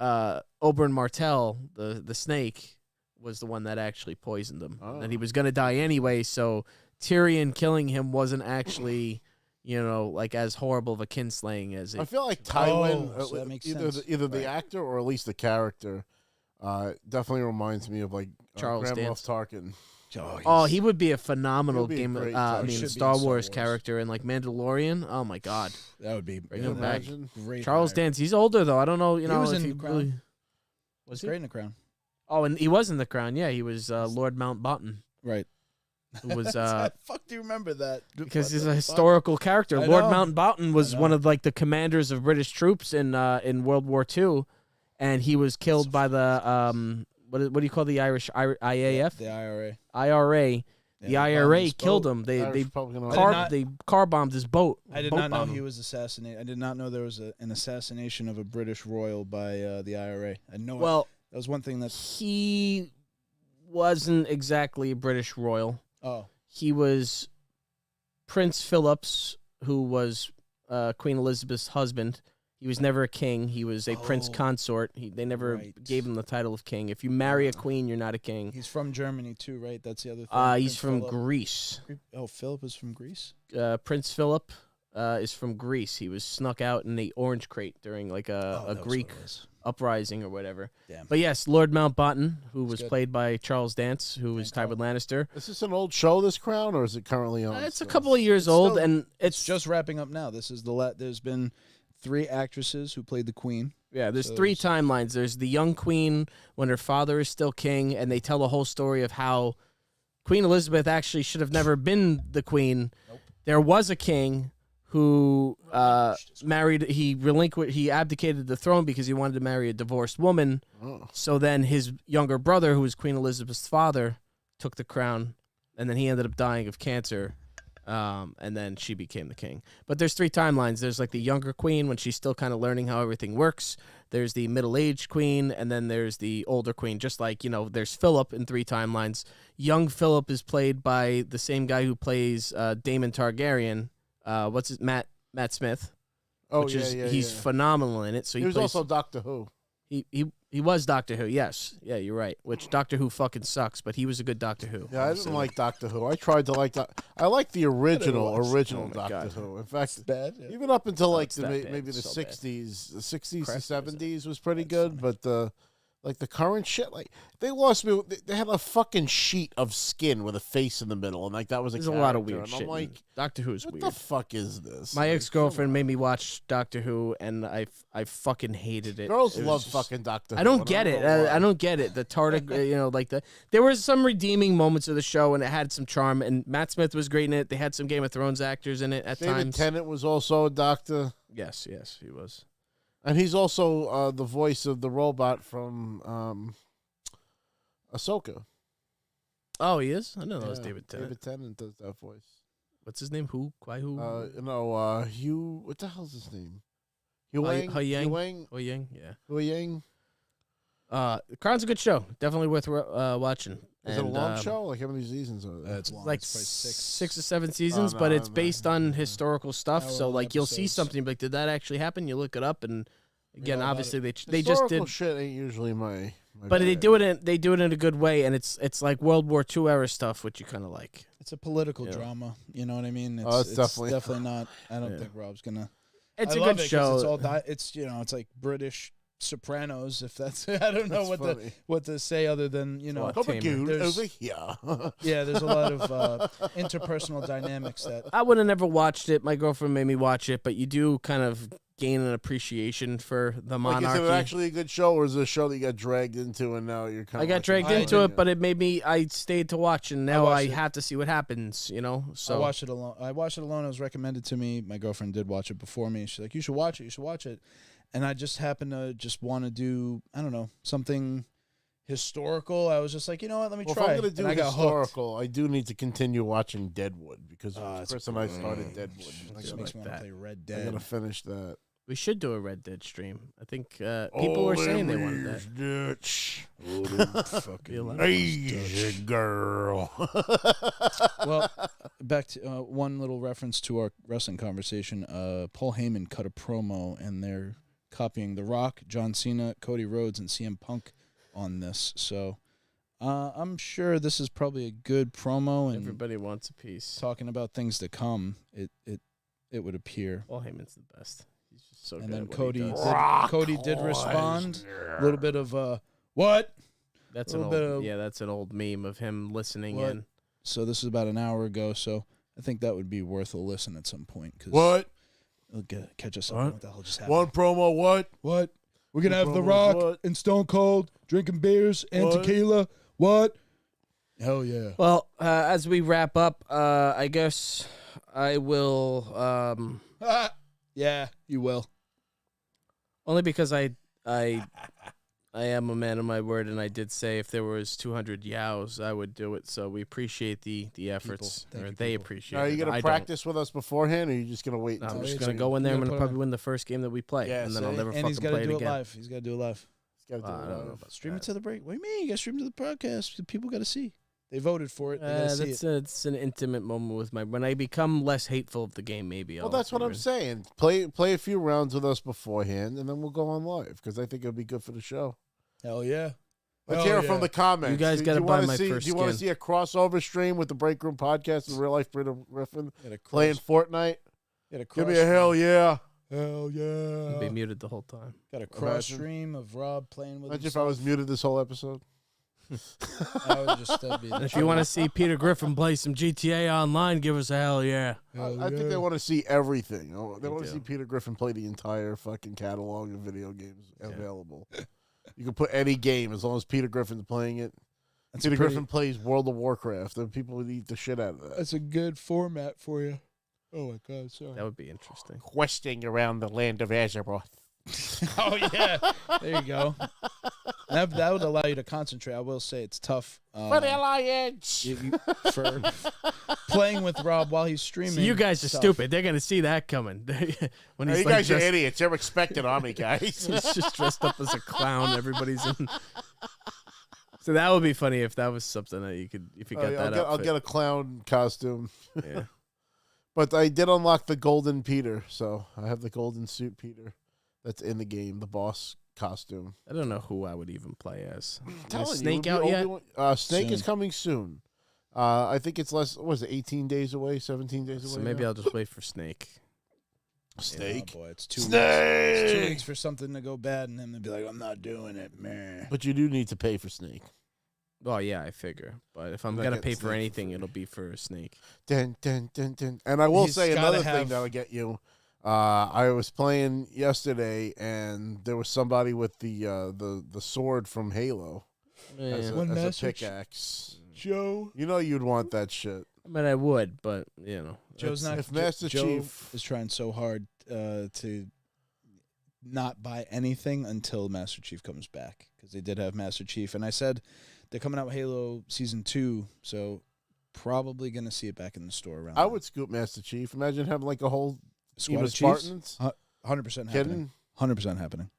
Oberyn Martell, the snake, was the one that actually poisoned him, and he was gonna die anyway. So Tyrion killing him wasn't actually, like as horrible of a kinslaying as it. I feel like Tywin, so that makes either the actor or at least the character, definitely reminds me of like Charles Grand Dance. Moff Tarkin. Oh, he would be a phenomenal He would be a great Star Wars character and like Mandalorian. Oh my god, That would be bring him back. great. Charles Dance. He's older though. I don't know. He was if in he The Crown. really Was great in The Crown. Oh, and he was in The Crown. Yeah, he was Lord Mountbatten. Right. Who was fuck do you remember that? because he's a historical character. I Lord know. Mountbatten was one of like the commanders of British troops in World War II, and he was killed by the what do you call the Irish IAF? The IRA. IRA. The Yeah, IRA killed him. They car bombed his boat. I did Boat not know bombed he him. was assassinated. I did not know there was an assassination of a British royal by the IRA. I know. Well, that was one thing that he wasn't exactly a British royal. Oh, He was Prince Philip's, who was Queen Elizabeth's husband. He was never a king. He was a prince consort. They never gave him the title of king. If you marry a queen, you're not a king. he's from Germany too, right? That's the other thing. He's from Philip. Greece. Oh, Philip is from Greece. Prince Philip is from Greece. He was snuck out in the orange crate during like a Greek uprising or whatever. Damn. But yes, Lord Mountbatten, who was good. played by Charles Dance, who was Tywin Lannister. Is this an old show, this Crown, or is it currently on? It's a couple of years old, still- and It's just wrapping up now. This is there's been 3 actresses who played the queen. Yeah, there's 3 timelines. There's the young queen when her father is still king, and they tell the whole story of how Queen Elizabeth actually should have never been the queen. Nope. There was a king who he abdicated the throne because he wanted to marry a divorced woman. Oh. So then his younger brother, who was Queen Elizabeth's father, took the crown, and then he ended up dying of cancer. And then she became the king. But there's 3 timelines. There's like the younger queen when she's still kind of learning how everything works. There's the middle-aged queen, and then there's the older queen. Just like, there's Philip in 3 timelines. Young Philip is played by the same guy who plays Daemon Targaryen. Matt Smith. Oh, He's phenomenal in it. So he was also Doctor Who. He was Doctor Who, yes. Yeah, you're right. Which Doctor Who fucking sucks, but he was a good Doctor Who. Yeah, I didn't like Doctor Who. I tried to like I like the original Oh Doctor Who. In fact, bad. even up until like it's that bad. maybe the It's so bad. 60s, the 60s Crest to 70s was pretty good, but like the current shit, like they lost me. They had a fucking sheet of skin with a face in the middle, and like that was There's a lot of weird and shit. I'm like, Doctor Who's what weird. the fuck is this? My Like, ex-girlfriend made me watch Doctor Who, and I fucking hated it. girls It was love just- fucking Doctor Who. I don't get it. know why. I don't get it. The tardigrade, there were some redeeming moments of the show, and it had some charm. And Matt Smith was great in it. They had some Game of Thrones actors in it at David times. Tennant was also a doctor, Yes, he was. and he's also the voice of the robot from Ahsoka. Oh, he is. I know that was Yeah, David Tennant. David Tennant does that voice. What's his name? Who? Kwai Who? Hugh. What the hell's his name? Hugh Yang? Wang. Oh, Yang. Yeah. Hugh Yang. The Crown's a good show. Definitely worth watching. Is it a long show? Like how many seasons are there? It's long. Like It's probably 6. 6 or 7 seasons, no, but it's no. based on historical stuff. So Hour-long like you'll see episodes. something like, did that actually happen? You look it up, and again, all about obviously they just Historical did, shit ain't usually my but they bag. do it in a good way, and it's like World War II era stuff, which you kind of like. It's a political Yeah. drama. You know what I mean? It's definitely- not. I don't Yeah. think Rob's gonna. It's I a love good it 'cause show. It's all it's it's like British Sopranos. If that's I don't know That's what to say other than Well, Come Tamer. again There's- over here. yeah. There's a lot of interpersonal dynamics that. I would have never watched it. My girlfriend made me watch it, but you do kind of gain an appreciation for the Like, monarchy. is it actually a good show, or is it a show that you got dragged into and now you're kind I of got dragged into it, but it made me. I stayed to watch, and now I watched it. have to see what happens. So I watched it alone. It was recommended to me. My girlfriend did watch it before me. She's like, "You should watch it. You should watch it." and I just happen to just want to do, I don't know, something historical. I was just like, you know what, let me try. If I'm going to do and I got historical, I do need to continue watching Deadwood because Chris and I started Deadwood. That makes me want to play Red Dead. I got to finish that. We should do a Red Dead stream. I think people were saying they wanted that. Fucking Asian girl. Well, back to one little reference to our wrestling conversation. Paul Heyman cut a promo, and they're copying The Rock, John Cena, Cody Rhodes, and CM Punk on this. So I'm sure this is probably a good promo. And everybody wants a piece. Talking about things to come, it would appear. Paul Heyman's the best. He's just so and good then at Cody did respond. A little bit of what? That's that's an old meme of him listening in. So this is about an hour ago. So I think that would be worth a listen at some point. What? It'll catch us up on what the hell just happened. One promo. What? We're gonna have The Rock and Stone Cold drinking beers and tequila. What? Hell yeah. Well, as we wrap up, I guess I will. Yeah, you will. Only because I am a man of my word, and I did say if there was 200 yows, I would do it. So we appreciate the efforts, they appreciate. Are you going to practice with us beforehand, or are you just going to wait? No, I'm just going to go in there. I'm going to probably win the first game that we play, and then I'll never fucking play it again. He's got to do it live. He's got to do it live. Stream it to the break. What do you mean? You got to stream it to the podcast. People got to see. They voted for it. They gotta see it. It's an intimate moment with when I become less hateful of the game. Maybe. Well, that's what I'm saying. Play a few rounds with us beforehand, and then we'll go on live because I think it'll be good for the show. Hell yeah! Let's hear it from the comments. You guys got to buy my first skin. Do you want to see a crossover stream with the Break Room Podcast and Real Life Griffin playing Fortnite? Give me a hell yeah! Hell yeah! I'll be muted the whole time. Got a cross stream of Rob playing with. Imagine if I was muted this whole episode. I would just be if you want to see Peter Griffin play some GTA Online, give us a hell yeah. I think they want to see everything. They want to see Peter Griffin play the entire fucking catalog of video games available. You can put any game as long as Peter Griffin's playing it. Peter Griffin plays World of Warcraft, then people would eat the shit out of that. That's a good format for you. Oh my god, sorry. That would be interesting. Questing around the land of Azeroth. Oh yeah, there you go. That would allow you to concentrate. I will say it's tough. For the Alliance. For playing with Rob while he's streaming. So you guys are stupid. They're gonna see that coming. When he's you guys are idiots. They're expecting on me, guys. He's just dressed up as a clown. Everybody's in. So that would be funny if that was something that you could, if you got that. I'll get a clown costume. Yeah. But I did unlock the golden Peter, so I have the golden suit Peter. That's in the game, the boss costume. I don't know who I would even play as. Is Snake out yet? Snake is coming soon. I think it's 18 days away, 17 days away. So maybe I'll just wait for Snake. Snake? Yeah, boy, it's 2 weeks. It's 2 weeks for something to go bad, and then they'll be like, I'm not doing it, man. But you do need to pay for Snake. Well, yeah, I figure. But if I'm going to pay for anything, it'll be for Snake. Dun, dun, dun, dun. And I will say another thing that'll get you. I was playing yesterday, and there was somebody with the sword from Halo as a pickaxe. Joe, you know you'd want that shit. I mean, I would, but you know, Joe's not. If Master Chief is trying so hard to not buy anything until Master Chief comes back, because they did have Master Chief, and I said they're coming out with Halo Season 2, so probably gonna see it back in the store around. I would scoop Master Chief. Imagine having like a whole squad of Spartans. 100% happening. 100% happening.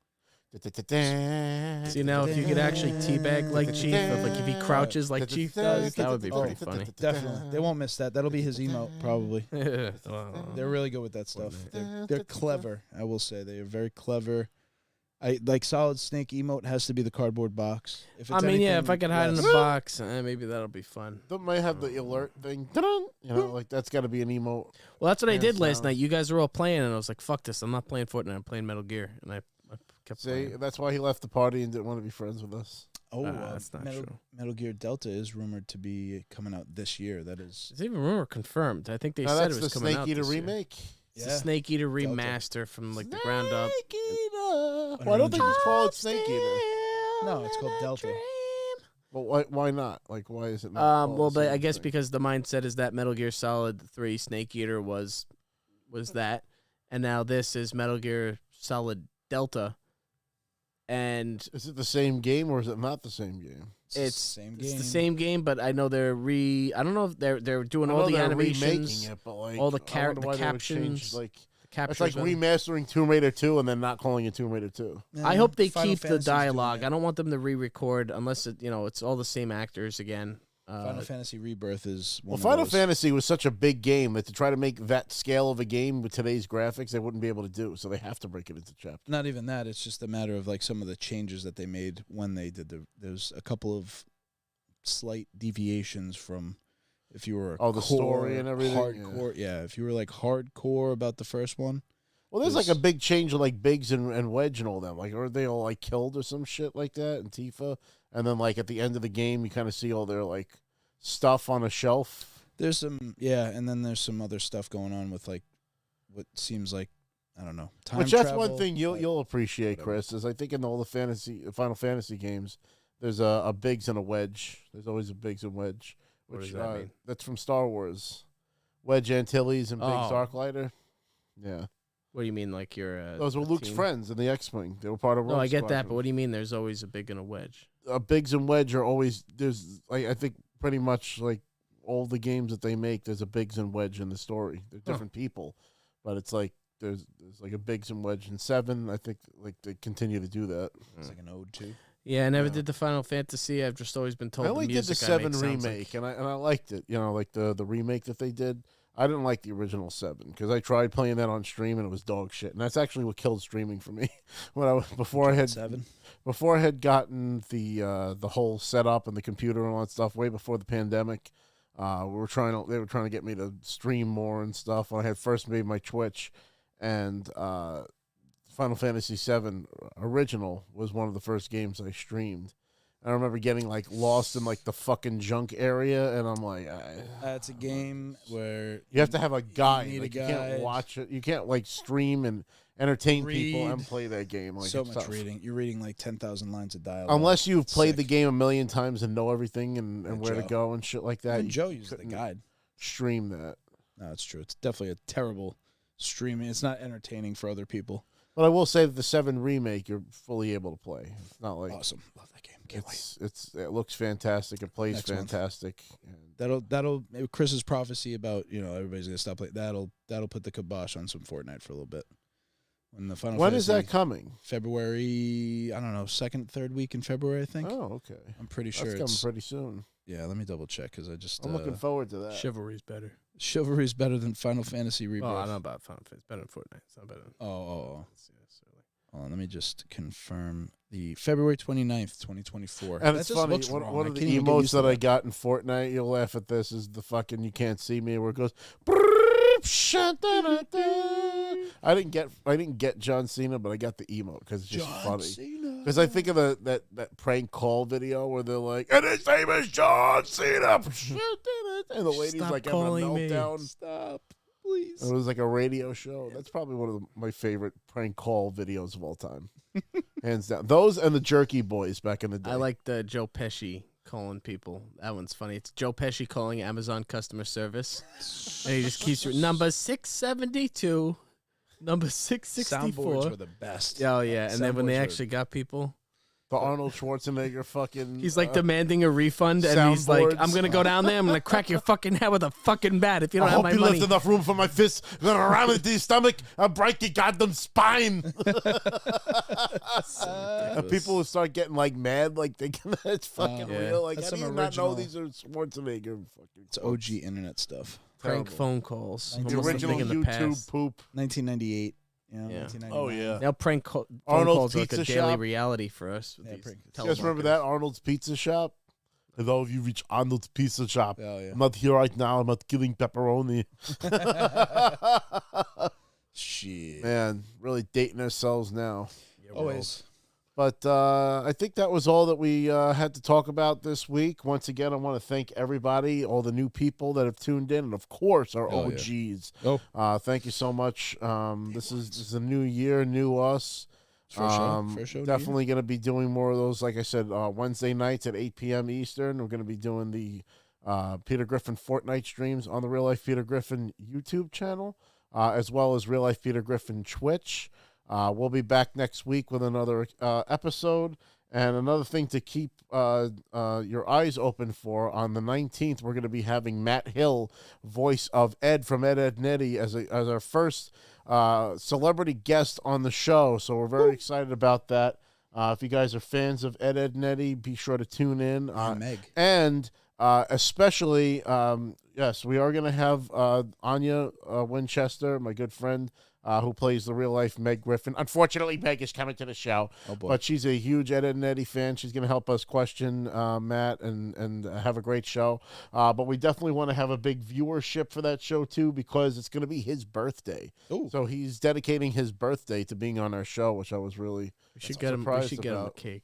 See, now if you could actually teabag like Chief, if he crouches like Chief does, that would be pretty funny. Definitely. They won't miss that. That'll be his emote, probably. They're really good with that stuff. They're clever, I will say. They are very clever. Like Solid Snake emote has to be the cardboard box. If I could hide in the box, maybe that'll be fun. They might have the alert thing. Like that's got to be an emote. Well, that's what I did last night. You guys were all playing, and I was like, fuck this. I'm not playing Fortnite. I'm playing Metal Gear. And I kept playing. That's why he left the party and didn't want to be friends with us. Oh, that's not true. Metal Gear Delta is rumored to be coming out this year. That is. It's even rumor confirmed. I think they said it was coming out this year. Snake Eater remake. It's a Snake Eater remaster from like the ground up. Well, I don't think it's called Snake Eater. No, it's called Delta. Well, why not? Like, why is it not? Well, but I guess because the mindset is that Metal Gear Solid 3 Snake Eater was that, and now this is Metal Gear Solid Delta. And is it the same game or is it not the same game? It's the same game, but I know they're I don't know if they're doing all the animations, remaking it, but like all the captions. It's like remastering Tomb Raider 2 and then not calling it Tomb Raider 2. I hope they keep the dialogue. I don't want them to re-record unless it's all the same actors again. Final Fantasy Rebirth is one of Final those. Fantasy was such a big game that to try to make that scale of a game with today's graphics, they wouldn't be able to do. So they have to break it into chapters. Not even that. It's just a matter of like some of the changes that they made when they did there's a couple of slight deviations from if you were the story and everything. Hardcore, yeah. If you were like hardcore about the first one. Well, there's like a big change of like Biggs and Wedge and all them. Like, are they all like killed or some shit like that in Tifa? And then like at the end of the game, you kind of see all their like stuff on a shelf. There's some, and then there's some other stuff going on with like what seems like, I don't know, time Which travel. that's one thing you'll appreciate, Chris, is I think in all the Final Fantasy games, there's a Biggs and a Wedge. There's always a Biggs and Wedge. What does that mean? That's from Star Wars. Wedge Antilles and Biggs Darklighter. Yeah. What do you mean, like you're those were Luke's friends in the X-Wing. They were part of Rogue No, I get Squadron. that, but what do you mean there's always a Big and a Wedge? Biggs and Wedge are always, there's, I think pretty much like all the games that they make, there's a Biggs and Wedge in the story. They're different people, but it's like there's like a Biggs and Wedge in 7. I think like they continue to do that. It's like an ode to. Yeah, I never did the Final Fantasy. I've just always been told I only the did the music 7 remake, and I liked it. Like the remake that they did. I didn't like the original 7 because I tried playing that on stream and it was dog shit, and that's actually what killed streaming for me. Before I had gotten the whole setup and the computer and all that stuff, way before the pandemic, they were trying to get me to stream more and stuff. When I had first made my Twitch, and Final Fantasy VII original was one of the first games I streamed. I remember getting like lost in like the fucking junk area, and I'm like, it's a game where you have to have a guide. You like, you can't watch it. You can't like stream and entertain people and play that game. Like, so much tough. Reading. You're reading like 10,000 lines of dialogue. Unless you've played the game a million times and know everything and where to go and shit like that. And Joe uses the guide. Stream that. No, it's true. It's definitely a terrible streaming. It's not entertaining for other people. But I will say that the 7 remake, you're fully able to play. It's not like awesome. Love that game. Can't wait. It looks fantastic. It plays fantastic. That'll Chris's prophecy about everybody's gonna stop playing. That'll put the kibosh on some Fortnite for a little bit. When is that coming? February. I don't know. 2nd, 3rd week in February, I think. Oh, okay. I'm pretty sure it's coming pretty soon. Yeah, let me double check because I'm looking forward to that. Chivalry's better. Chivalry's better than Final Fantasy Rebirth. Oh, I don't know about Final Fantasy. It's better than Fortnite. It's not better than... Oh. Hold on, let me just confirm the February 29th, 2024. And it's funny, one of the emotes that I got in Fortnite, you'll laugh at this, is the fucking "you can't see me" where it goes. I didn't get John Cena, but I got the emote because it's just funny. Because I think of that prank call video where they're like, "And his name is John Cena," and the lady's like having a meltdown. Stop. Please. It was like a radio show. That's probably one of my favorite prank call videos of all time. Hands down. Those and the Jerky Boys back in the day. I like the Joe Pesci calling people. That one's funny. It's Joe Pesci calling Amazon customer service. And he just keeps number 672, number 664. Soundboards were the best. Oh, yeah. And then when they actually got people. The Arnold Schwarzenegger fucking... He's like demanding a refund, and he's like, I'm going to go down there, I'm going to crack your fucking head with a fucking bat if you don't have my money. I hope you left enough room for my fist. I'm going to ram into your stomach and break your goddamn spine. And people will start getting like mad, like thinking that it's fucking real. Like, how do you not know these are Schwarzenegger? It's OG internet stuff. Prank phone calls. The original YouTube poop. 1998. Yeah. Oh, yeah. Now prank phone calls are like a daily reality for us. You guys remember that? Arnold's Pizza Shop? Hello, you reach Arnold's Pizza Shop. Oh, yeah. I'm not here right now. I'm not killing pepperoni. Shit. Man, really dating ourselves now. Yeah, always. But I think that was all that we had to talk about this week. Once again, I want to thank everybody, all the new people that have tuned in, and of course our OGs. Yeah. Thank you so much. This is a new year, new us. For sure. Definitely going to be doing more of those. Like I said, Wednesday nights at 8 p.m. Eastern. We're going to be doing the Peter Griffin Fortnite streams on the Real Life Peter Griffin YouTube channel, as well as Real Life Peter Griffin Twitch. We'll be back next week with another episode. And another thing to keep your eyes open for, on the 19th, we're going to be having Matt Hill, voice of Ed from Ed, Edd n Eddy, as our first celebrity guest on the show. So we're very excited about that. If you guys are fans of Ed, Edd n Eddy, be sure to tune in. Meg. And especially, yes, we are going to have Anya Winchester, my good friend, who plays the real-life Meg Griffin. Unfortunately, Meg is coming to the show, but she's a huge Ed, Edd n Eddy fan. She's going to help us question Matt and have a great show. But we definitely want to have a big viewership for that show, too, because it's going to be his birthday. Ooh. So he's dedicating his birthday to being on our show, which I was really surprised about. We should get him a cake.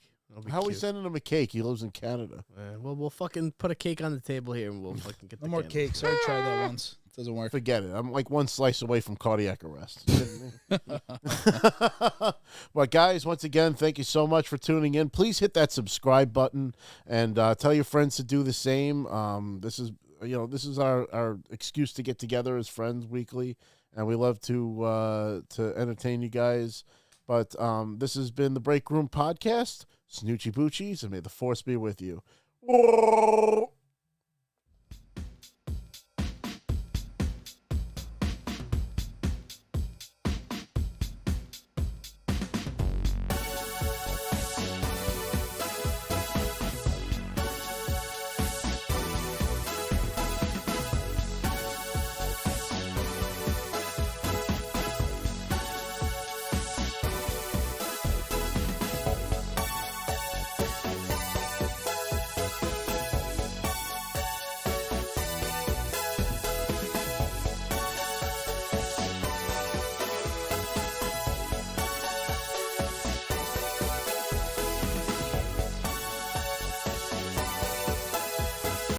How are we sending him a cake? He lives in Canada. Well, we'll fucking put a cake on the table here, and we'll fucking get no more cakes. I tried that once. Doesn't work. Forget it. I'm like one slice away from cardiac arrest. But guys, once again, thank you so much for tuning in. Please hit that subscribe button and tell your friends to do the same. This is our excuse to get together as friends weekly, and we love to entertain you guys. But this has been the Break Room Podcast. Snoochie Boochies, and may the force be with you.